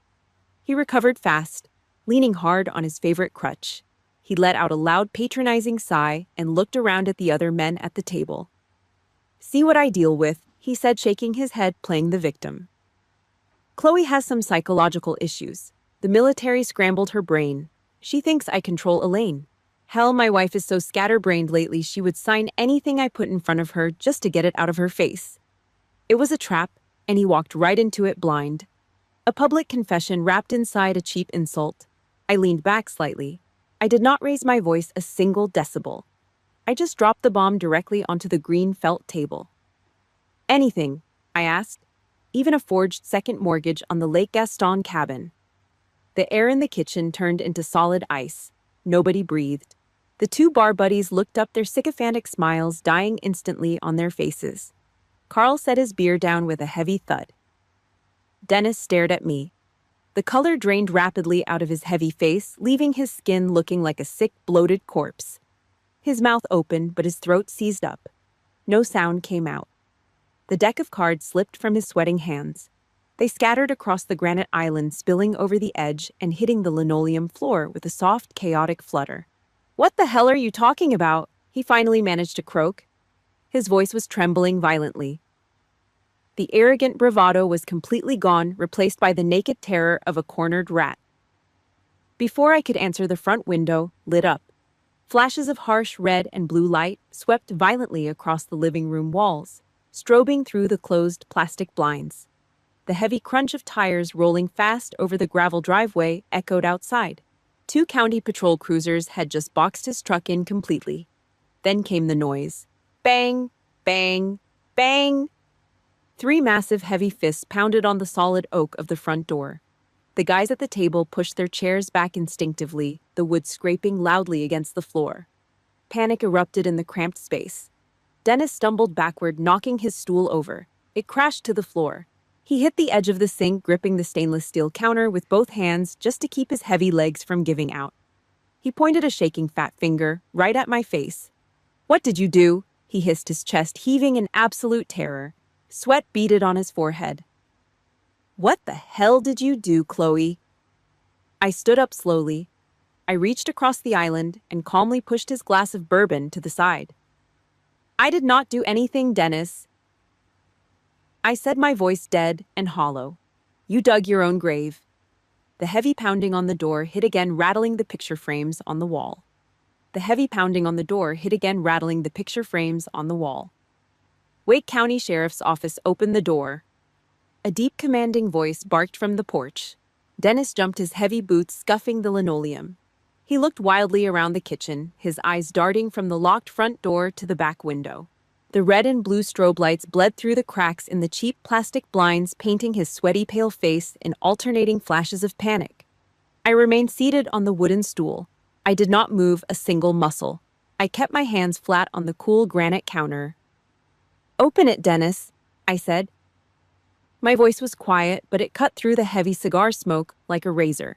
He recovered fast, leaning hard on his favorite crutch. He let out a loud, patronizing sigh and looked around at the other men at the table. "See what I deal with," he said, shaking his head, playing the victim. "Chloe has some psychological issues. The military scrambled her brain. She thinks I control Elaine. Hell, my wife is so scatterbrained lately she would sign anything I put in front of her just to get it out of her face." It was a trap, and he walked right into it blind. A public confession wrapped inside a cheap insult. I leaned back slightly. I did not raise my voice a single decibel. I just dropped the bomb directly onto the green felt table. "Anything," I asked. "Even a forged second mortgage on the Lake Gaston cabin." The air in the kitchen turned into solid ice. Nobody breathed. The two bar buddies looked up, their sycophantic smiles dying instantly on their faces. Carl set his beer down with a heavy thud. Dennis stared at me. The color drained rapidly out of his heavy face, leaving his skin looking like a sick, bloated corpse. His mouth opened, but his throat seized up. No sound came out. The deck of cards slipped from his sweating hands. They scattered across the granite island, spilling over the edge and hitting the linoleum floor with a soft, chaotic flutter. "What the hell are you talking about?" he finally managed to croak. His voice was trembling violently. The arrogant bravado was completely gone, replaced by the naked terror of a cornered rat. Before I could answer, the front window lit up. Flashes of harsh red and blue light swept violently across the living room walls, strobing through the closed plastic blinds. The heavy crunch of tires rolling fast over the gravel driveway echoed outside. 2 county patrol cruisers had just boxed his truck in completely. Then came the noise. Bang, bang, bang. 3 massive heavy fists pounded on the solid oak of the front door. The guys at the table pushed their chairs back instinctively, the wood scraping loudly against the floor. Panic erupted in the cramped space. Dennis stumbled backward, knocking his stool over. It crashed to the floor. He hit the edge of the sink, gripping the stainless steel counter with both hands just to keep his heavy legs from giving out. He pointed a shaking fat finger right at my face. "What did you do?" he hissed, his chest heaving in absolute terror. Sweat beaded on his forehead. "What the hell did you do, Chloe?" I stood up slowly. I reached across the island and calmly pushed his glass of bourbon to the side. "I did not do anything, Dennis," I said, my voice dead and hollow. "You dug your own grave." The heavy pounding on the door hit again, rattling the picture frames on the wall. The heavy pounding on the door hit again, rattling the picture frames on the wall. Wake County Sheriff's Office opened the door. A deep commanding voice barked from the porch. Dennis jumped, his heavy boots scuffing the linoleum. He looked wildly around the kitchen, his eyes darting from the locked front door to the back window. The red and blue strobe lights bled through the cracks in the cheap plastic blinds, painting his sweaty, pale face in alternating flashes of panic. I remained seated on the wooden stool. I did not move a single muscle. I kept my hands flat on the cool granite counter. "Open it, Dennis," I said. My voice was quiet, but it cut through the heavy cigar smoke like a razor.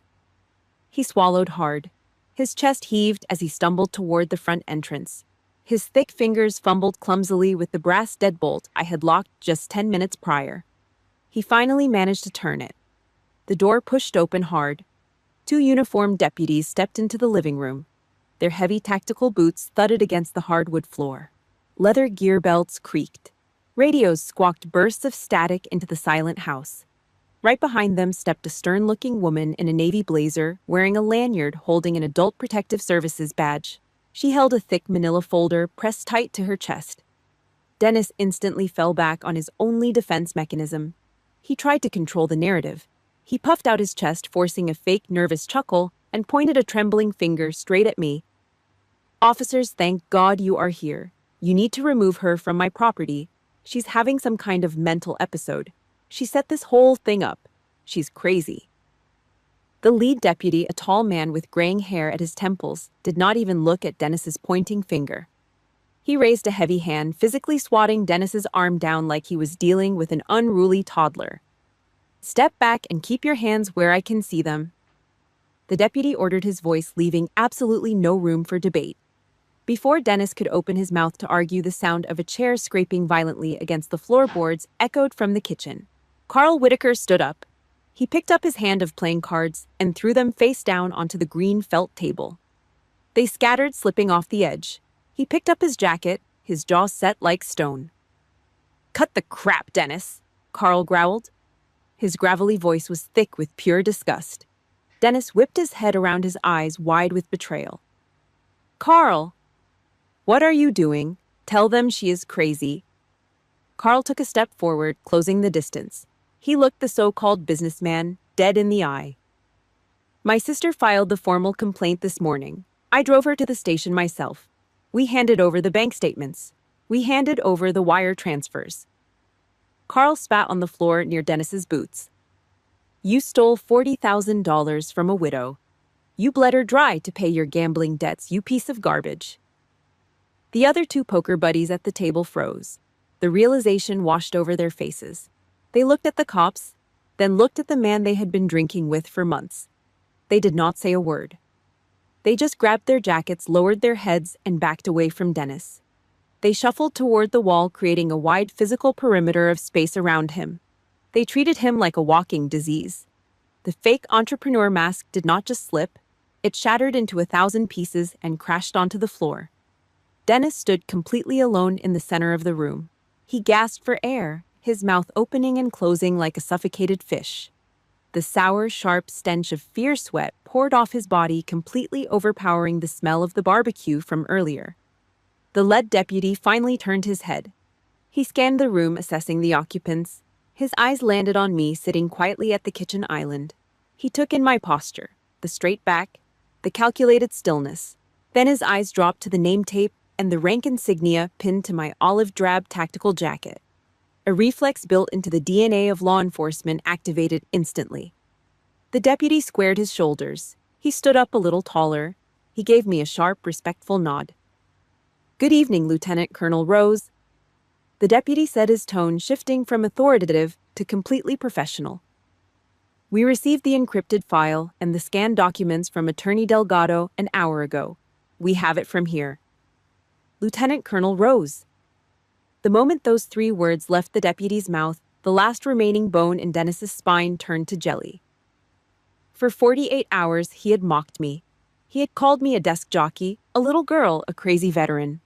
He swallowed hard. His chest heaved as he stumbled toward the front entrance. His thick fingers fumbled clumsily with the brass deadbolt I had locked just 10 minutes prior. He finally managed to turn it. The door pushed open hard. 2 uniformed deputies stepped into the living room. Their heavy tactical boots thudded against the hardwood floor. Leather gear belts creaked. Radios squawked bursts of static into the silent house. Right behind them stepped a stern-looking woman in a navy blazer, wearing a lanyard holding an Adult Protective Services badge. She held a thick manila folder pressed tight to her chest. Dennis instantly fell back on his only defense mechanism. He tried to control the narrative. He puffed out his chest, forcing a fake nervous chuckle, and pointed a trembling finger straight at me. "Officers, thank God you are here. You need to remove her from my property. She's having some kind of mental episode. She set this whole thing up. She's crazy." The lead deputy, a tall man with graying hair at his temples, did not even look at Dennis's pointing finger. He raised a heavy hand, physically swatting Dennis's arm down like he was dealing with an unruly toddler. "Step back and keep your hands where I can see them." The deputy ordered, his voice leaving absolutely no room for debate. Before Dennis could open his mouth to argue, the sound of a chair scraping violently against the floorboards echoed from the kitchen. Carl Whitaker stood up. He picked up his hand of playing cards and threw them face down onto the green felt table. They scattered, slipping off the edge. He picked up his jacket, his jaw set like stone. "Cut the crap, Dennis," Carl growled. His gravelly voice was thick with pure disgust. Dennis whipped his head around, his eyes wide with betrayal. "Carl! What are you doing? Tell them she is crazy." Carl took a step forward, closing the distance. He looked the so-called businessman dead in the eye. "My sister filed the formal complaint this morning. I drove her to the station myself. We handed over the bank statements. We handed over the wire transfers." Carl spat on the floor near Dennis's boots. "You stole $40,000 from a widow. You bled her dry to pay your gambling debts, you piece of garbage." The other 2 poker buddies at the table froze. The realization washed over their faces. They looked at the cops, then looked at the man they had been drinking with for months. They did not say a word. They just grabbed their jackets, lowered their heads, and backed away from Dennis. They shuffled toward the wall, creating a wide physical perimeter of space around him. They treated him like a walking disease. The fake entrepreneur mask did not just slip, it shattered into 1,000 pieces and crashed onto the floor. Dennis stood completely alone in the center of the room. He gasped for air, his mouth opening and closing like a suffocated fish. The sour, sharp stench of fear sweat poured off his body, completely overpowering the smell of the barbecue from earlier. The lead deputy finally turned his head. He scanned the room, assessing the occupants. His eyes landed on me, sitting quietly at the kitchen island. He took in my posture, the straight back, the calculated stillness. Then his eyes dropped to the name tape and the rank insignia pinned to my olive drab tactical jacket. A reflex built into the DNA of law enforcement activated instantly. The deputy squared his shoulders. He stood up a little taller. He gave me a sharp, respectful nod. "Good evening, Lieutenant Colonel Rose." The deputy said, his tone shifting from authoritative to completely professional. "We received the encrypted file and the scanned documents from Attorney Delgado an hour ago. We have it from here." "Lieutenant Colonel Rose." The moment those 3 words left the deputy's mouth, the last remaining bone in Dennis's spine turned to jelly. For 48 hours, he had mocked me. He had called me a desk jockey, a little girl, a crazy veteran.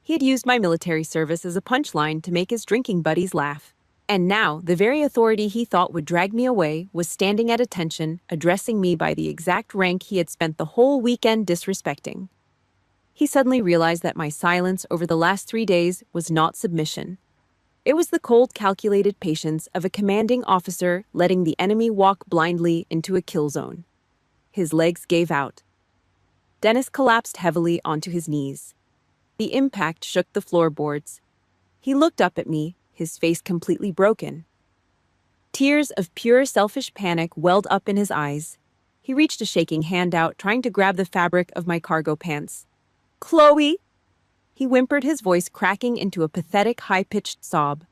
He had used my military service as a punchline to make his drinking buddies laugh. And now, the very authority he thought would drag me away was standing at attention, addressing me by the exact rank he had spent the whole weekend disrespecting. He suddenly realized that my silence over the last 3 days was not submission. It was the cold, calculated patience of a commanding officer letting the enemy walk blindly into a kill zone. His legs gave out. Dennis collapsed heavily onto his knees. The impact shook the floorboards. He looked up at me, his face completely broken. Tears of pure selfish panic welled up in his eyes. He reached a shaking hand out, trying to grab the fabric of my cargo pants. "Chloe!" He whimpered, his voice cracking into a pathetic, high-pitched sob.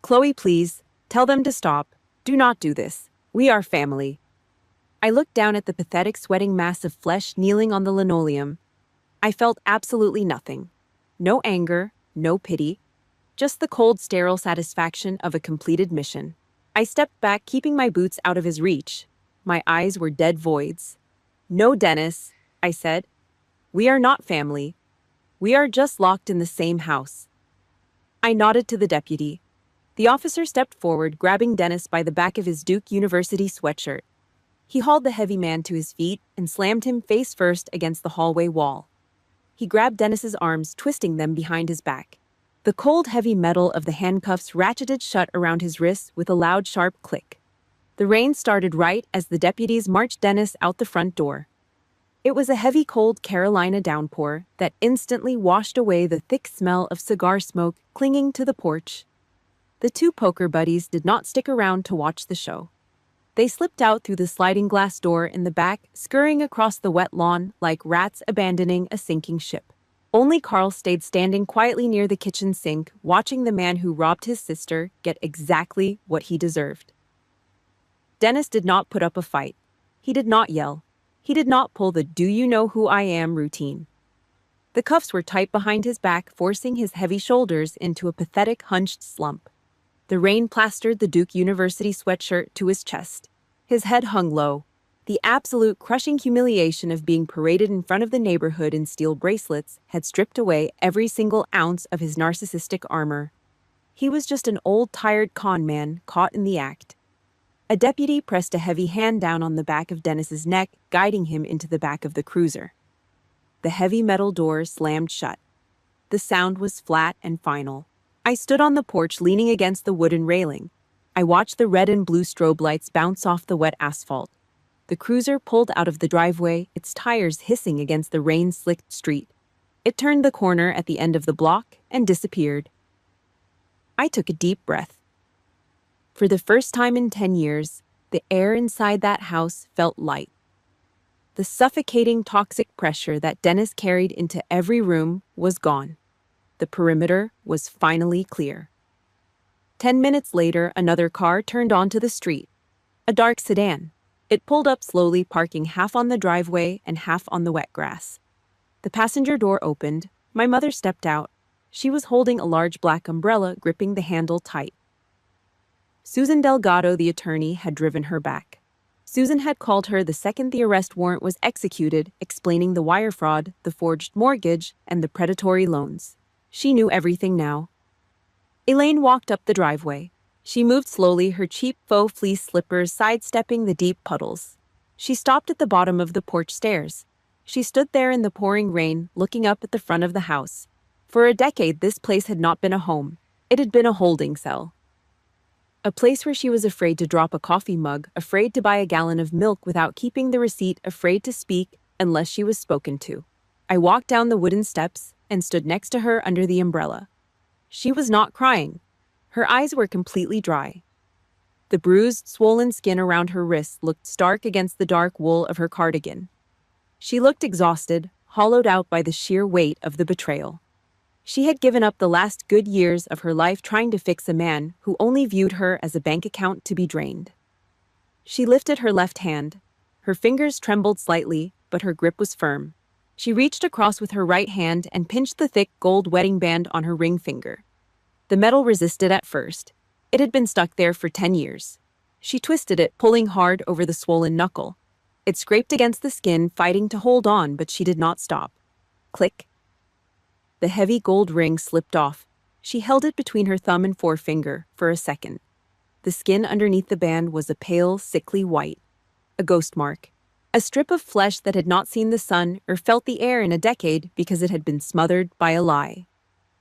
"Chloe, please, tell them to stop. Do not do this. We are family." I looked down at the pathetic, sweating mass of flesh kneeling on the linoleum. I felt absolutely nothing. No anger, no pity. Just the cold, sterile satisfaction of a completed mission. I stepped back, keeping my boots out of his reach. My eyes were dead voids. "No, Dennis," I said. "We are not family. We are just locked in the same house." I nodded to the deputy. The officer stepped forward, grabbing Dennis by the back of his Duke University sweatshirt. He hauled the heavy man to his feet and slammed him face first against the hallway wall. He grabbed Dennis's arms, twisting them behind his back. The cold, heavy metal of the handcuffs ratcheted shut around his wrists with a loud, sharp click. The rain started right as the deputies marched Dennis out the front door. It was a heavy, cold Carolina downpour that instantly washed away the thick smell of cigar smoke clinging to the porch. The two poker buddies did not stick around to watch the show. They slipped out through the sliding glass door in the back, scurrying across the wet lawn like rats abandoning a sinking ship. Only Carl stayed standing quietly near the kitchen sink, watching the man who robbed his sister get exactly what he deserved. Dennis did not put up a fight. He did not yell. He did not pull the "do you know who I am" routine. The cuffs were tight behind his back, forcing his heavy shoulders into a pathetic, hunched slump. The rain plastered the Duke University sweatshirt to his chest. His head hung low. The absolute crushing humiliation of being paraded in front of the neighborhood in steel bracelets had stripped away every single ounce of his narcissistic armor. He was just an old, tired con man caught in the act. A deputy pressed a heavy hand down on the back of Dennis's neck, guiding him into the back of the cruiser. The heavy metal door slammed shut. The sound was flat and final. I stood on the porch, leaning against the wooden railing. I watched the red and blue strobe lights bounce off the wet asphalt. The cruiser pulled out of the driveway, its tires hissing against the rain-slicked street. It turned the corner at the end of the block and disappeared. I took a deep breath. For the first time in 10 years, the air inside that house felt light. The suffocating toxic pressure that Dennis carried into every room was gone. The perimeter was finally clear. 10 minutes later, another car turned onto the street. A dark sedan. It pulled up slowly, parking half on the driveway and half on the wet grass. The passenger door opened. My mother stepped out. She was holding a large black umbrella, gripping the handle tight. Susan Delgado, the attorney, had driven her back. Susan had called her the second the arrest warrant was executed, explaining the wire fraud, the forged mortgage, and the predatory loans. She knew everything now. Elaine walked up the driveway. She moved slowly, her cheap faux fleece slippers sidestepping the deep puddles. She stopped at the bottom of the porch stairs. She stood there in the pouring rain, looking up at the front of the house. For a decade, this place had not been a home. It had been a holding cell. A place where she was afraid to drop a coffee mug, afraid to buy a gallon of milk without keeping the receipt, afraid to speak unless she was spoken to. I walked down the wooden steps and stood next to her under the umbrella. She was not crying. Her eyes were completely dry. The bruised, swollen skin around her wrists looked stark against the dark wool of her cardigan. She looked exhausted, hollowed out by the sheer weight of the betrayal. She had given up the last good years of her life trying to fix a man who only viewed her as a bank account to be drained. She lifted her left hand. Her fingers trembled slightly, but her grip was firm. She reached across with her right hand and pinched the thick gold wedding band on her ring finger. The metal resisted at first. It had been stuck there for 10 years. She twisted it, pulling hard over the swollen knuckle. It scraped against the skin, fighting to hold on, but she did not stop. Click. The heavy gold ring slipped off. She held it between her thumb and forefinger for a second. The skin underneath the band was a pale, sickly white. A ghost mark. A strip of flesh that had not seen the sun or felt the air in a decade because it had been smothered by a lie.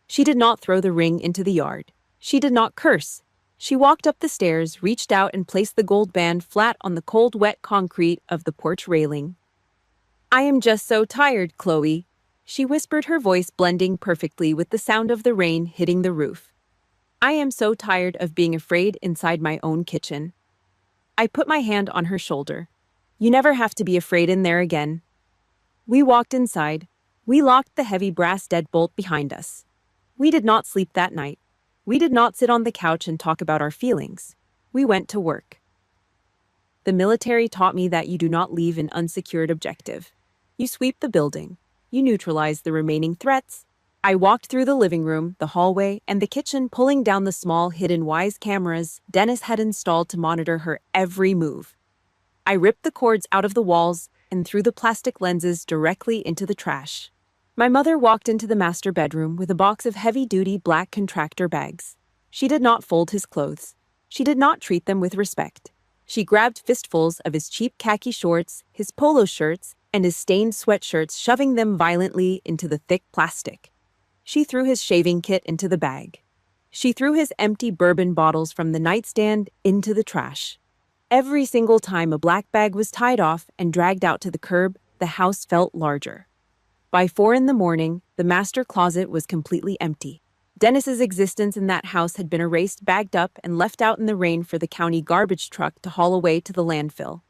She did not throw the ring into the yard. She did not curse. She walked up the stairs, reached out and placed the gold band flat on the cold, wet concrete of the porch railing. I am just so tired, Chloe, she whispered, her voice blending perfectly with the sound of the rain hitting the roof. I am so tired of being afraid inside my own kitchen. I put my hand on her shoulder. You never have to be afraid in there again. We walked inside. We locked the heavy brass deadbolt behind us. We did not sleep that night. We did not sit on the couch and talk about our feelings. We went to work. The military taught me that you do not leave an unsecured objective. You sweep the building. You neutralize the remaining threats. I walked through the living room, the hallway, and the kitchen, pulling down the small, hidden Wise cameras Dennis had installed to monitor her every move. I ripped the cords out of the walls and threw the plastic lenses directly into the trash. My mother walked into the master bedroom with a box of heavy-duty black contractor bags. She did not fold his clothes. She did not treat them with respect. She grabbed fistfuls of his cheap khaki shorts, his polo shirts, and his stained sweatshirts, shoving them violently into the thick plastic. She threw his shaving kit into the bag. She threw his empty bourbon bottles from the nightstand into the trash. Every single time a black bag was tied off and dragged out to the curb, the house felt larger. By 4 a.m, the master closet was completely empty. Dennis's existence in that house had been erased, bagged up, and left out in the rain for the county garbage truck to haul away to the landfill.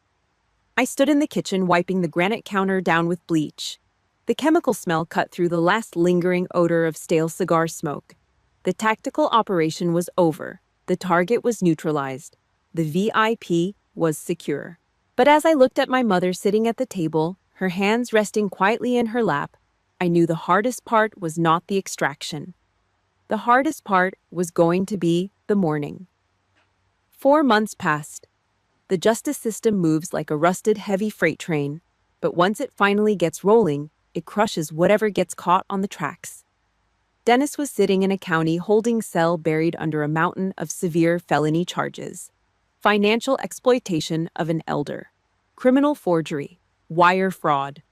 I stood in the kitchen wiping the granite counter down with bleach. The chemical smell cut through the last lingering odor of stale cigar smoke. The tactical operation was over. The target was neutralized. The VIP was secure. But as I looked at my mother sitting at the table, her hands resting quietly in her lap, I knew the hardest part was not the extraction. The hardest part was going to be the morning. 4 months passed. The justice system moves like a rusted heavy freight train, but once it finally gets rolling, it crushes whatever gets caught on the tracks. Dennis was sitting in a county holding cell buried under a mountain of severe felony charges. Financial exploitation of an elder. Criminal forgery. Wire fraud.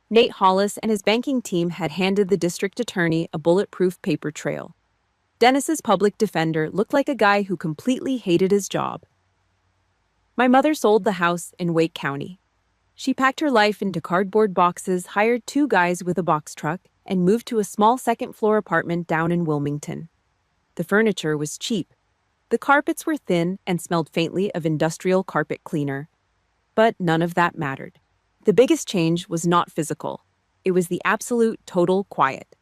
Nate Hollis and his banking team had handed the district attorney a bulletproof paper trail. Dennis's public defender looked like a guy who completely hated his job. My mother sold the house in Wake County. She packed her life into cardboard boxes, hired 2 guys with a box truck, and moved to a small second-floor apartment down in Wilmington. The furniture was cheap. The carpets were thin and smelled faintly of industrial carpet cleaner. But none of that mattered. The biggest change was not physical. It was the absolute, total quiet.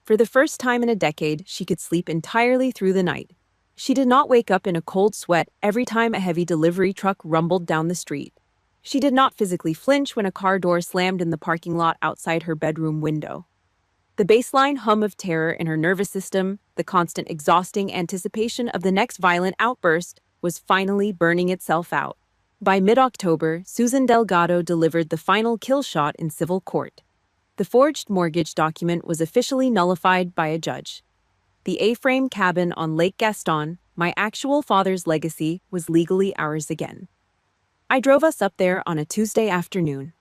For the first time in a decade, she could sleep entirely through the night. She did not wake up in a cold sweat every time a heavy delivery truck rumbled down the street. She did not physically flinch when a car door slammed in the parking lot outside her bedroom window. The baseline hum of terror in her nervous system, the constant exhausting anticipation of the next violent outburst, was finally burning itself out. By mid-October, Susan Delgado delivered the final kill shot in civil court. The forged mortgage document was officially nullified by a judge. The A-frame cabin on Lake Gaston, my actual father's legacy, was legally ours again. I drove us up there on a Tuesday afternoon.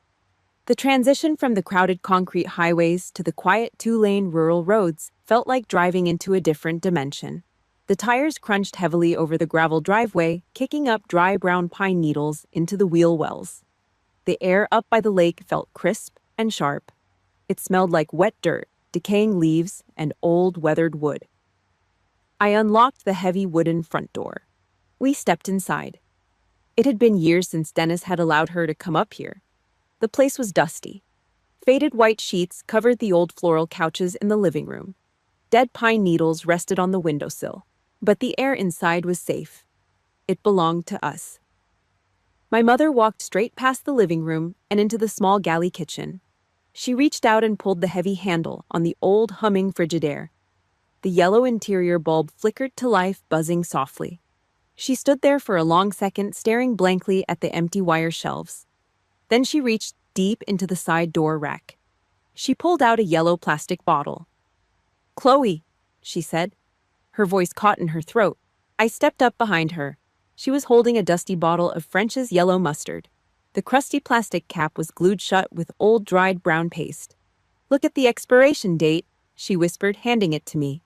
The transition from the crowded concrete highways to the quiet 2-lane rural roads felt like driving into a different dimension. The tires crunched heavily over the gravel driveway, kicking up dry brown pine needles into the wheel wells. The air up by the lake felt crisp and sharp. It smelled like wet dirt, decaying leaves, and old weathered wood. I unlocked the heavy wooden front door. We stepped inside. It had been years since Dennis had allowed her to come up here. The place was dusty. Faded white sheets covered the old floral couches in the living room. Dead pine needles rested on the windowsill. But the air inside was safe. It belonged to us. My mother walked straight past the living room and into the small galley kitchen. She reached out and pulled the heavy handle on the old humming Frigidaire. The yellow interior bulb flickered to life, buzzing softly. She stood there for a long second, staring blankly at the empty wire shelves. Then she reached deep into the side door rack. She pulled out a yellow plastic bottle. "Chloe," she said. Her voice caught in her throat. I stepped up behind her. She was holding a dusty bottle of French's yellow mustard. The crusty plastic cap was glued shut with old dried brown paste. "Look at the expiration date," she whispered, handing it to me.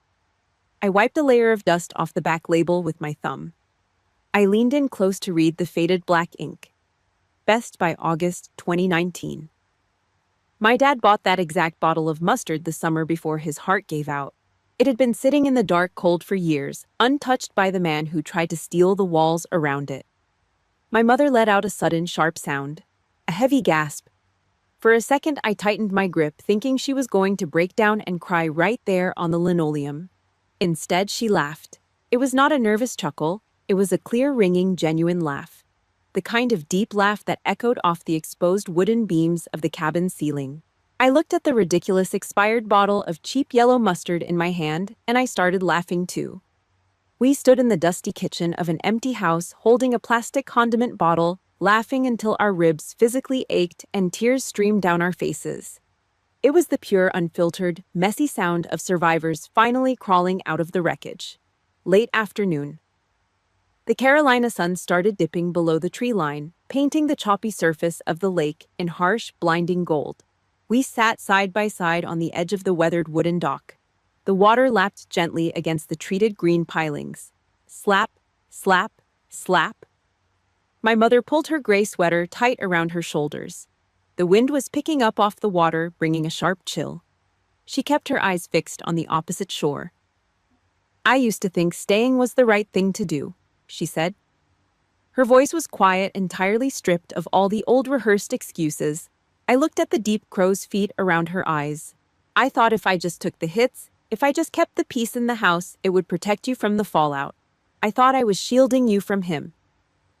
I wiped a layer of dust off the back label with my thumb. I leaned in close to read the faded black ink. Best by August 2019. My dad bought that exact bottle of mustard the summer before his heart gave out. It had been sitting in the dark cold for years, untouched by the man who tried to steal the walls around it. My mother let out a sudden, sharp sound. A heavy gasp. For a second, I tightened my grip, thinking she was going to break down and cry right there on the linoleum. Instead, she laughed. It was not a nervous chuckle. It was a clear, ringing, genuine laugh. The kind of deep laugh that echoed off the exposed wooden beams of the cabin's ceiling. I looked at the ridiculous expired bottle of cheap yellow mustard in my hand, and I started laughing too. We stood in the dusty kitchen of an empty house holding a plastic condiment bottle, laughing until our ribs physically ached and tears streamed down our faces. It was the pure, unfiltered, messy sound of survivors finally crawling out of the wreckage. Late afternoon. The Carolina sun started dipping below the tree line, painting the choppy surface of the lake in harsh, blinding gold. We sat side by side on the edge of the weathered wooden dock. The water lapped gently against the treated green pilings. Slap, slap, slap. My mother pulled her gray sweater tight around her shoulders. The wind was picking up off the water, bringing a sharp chill. She kept her eyes fixed on the opposite shore. "I used to think staying was the right thing to do," she said. Her voice was quiet, entirely stripped of all the old rehearsed excuses. I looked at the deep crow's feet around her eyes. "I thought if I just took the hits, if I just kept the peace in the house, it would protect you from the fallout. I thought I was shielding you from him."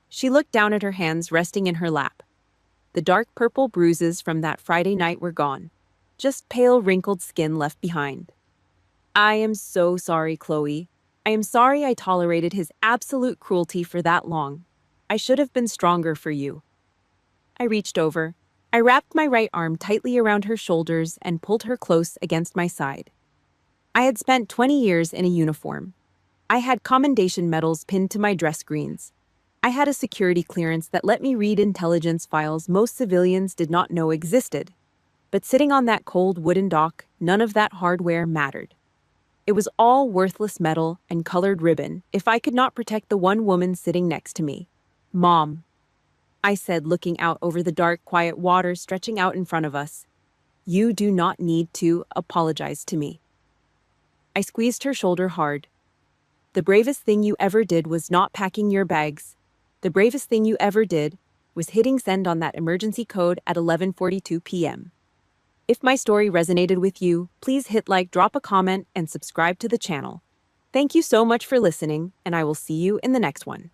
She looked down at her hands resting in her lap. The dark purple bruises from that Friday night were gone. Just pale, wrinkled skin left behind. "I am so sorry, Chloe. I am sorry I tolerated his absolute cruelty for that long. I should have been stronger for you." I reached over. I wrapped my right arm tightly around her shoulders and pulled her close against my side. I had spent 20 years in a uniform. I had commendation medals pinned to my dress greens. I had a security clearance that let me read intelligence files most civilians did not know existed. But sitting on that cold wooden dock, none of that hardware mattered. It was all worthless metal and colored ribbon if I could not protect the one woman sitting next to me. "Mom," I said, looking out over the dark, quiet water stretching out in front of us. "You do not need to apologize to me." I squeezed her shoulder hard. "The bravest thing you ever did was not packing your bags. The bravest thing you ever did was hitting send on that emergency code at 11:42 p.m. If my story resonated with you, please hit like, drop a comment, and subscribe to the channel. Thank you so much for listening, and I will see you in the next one.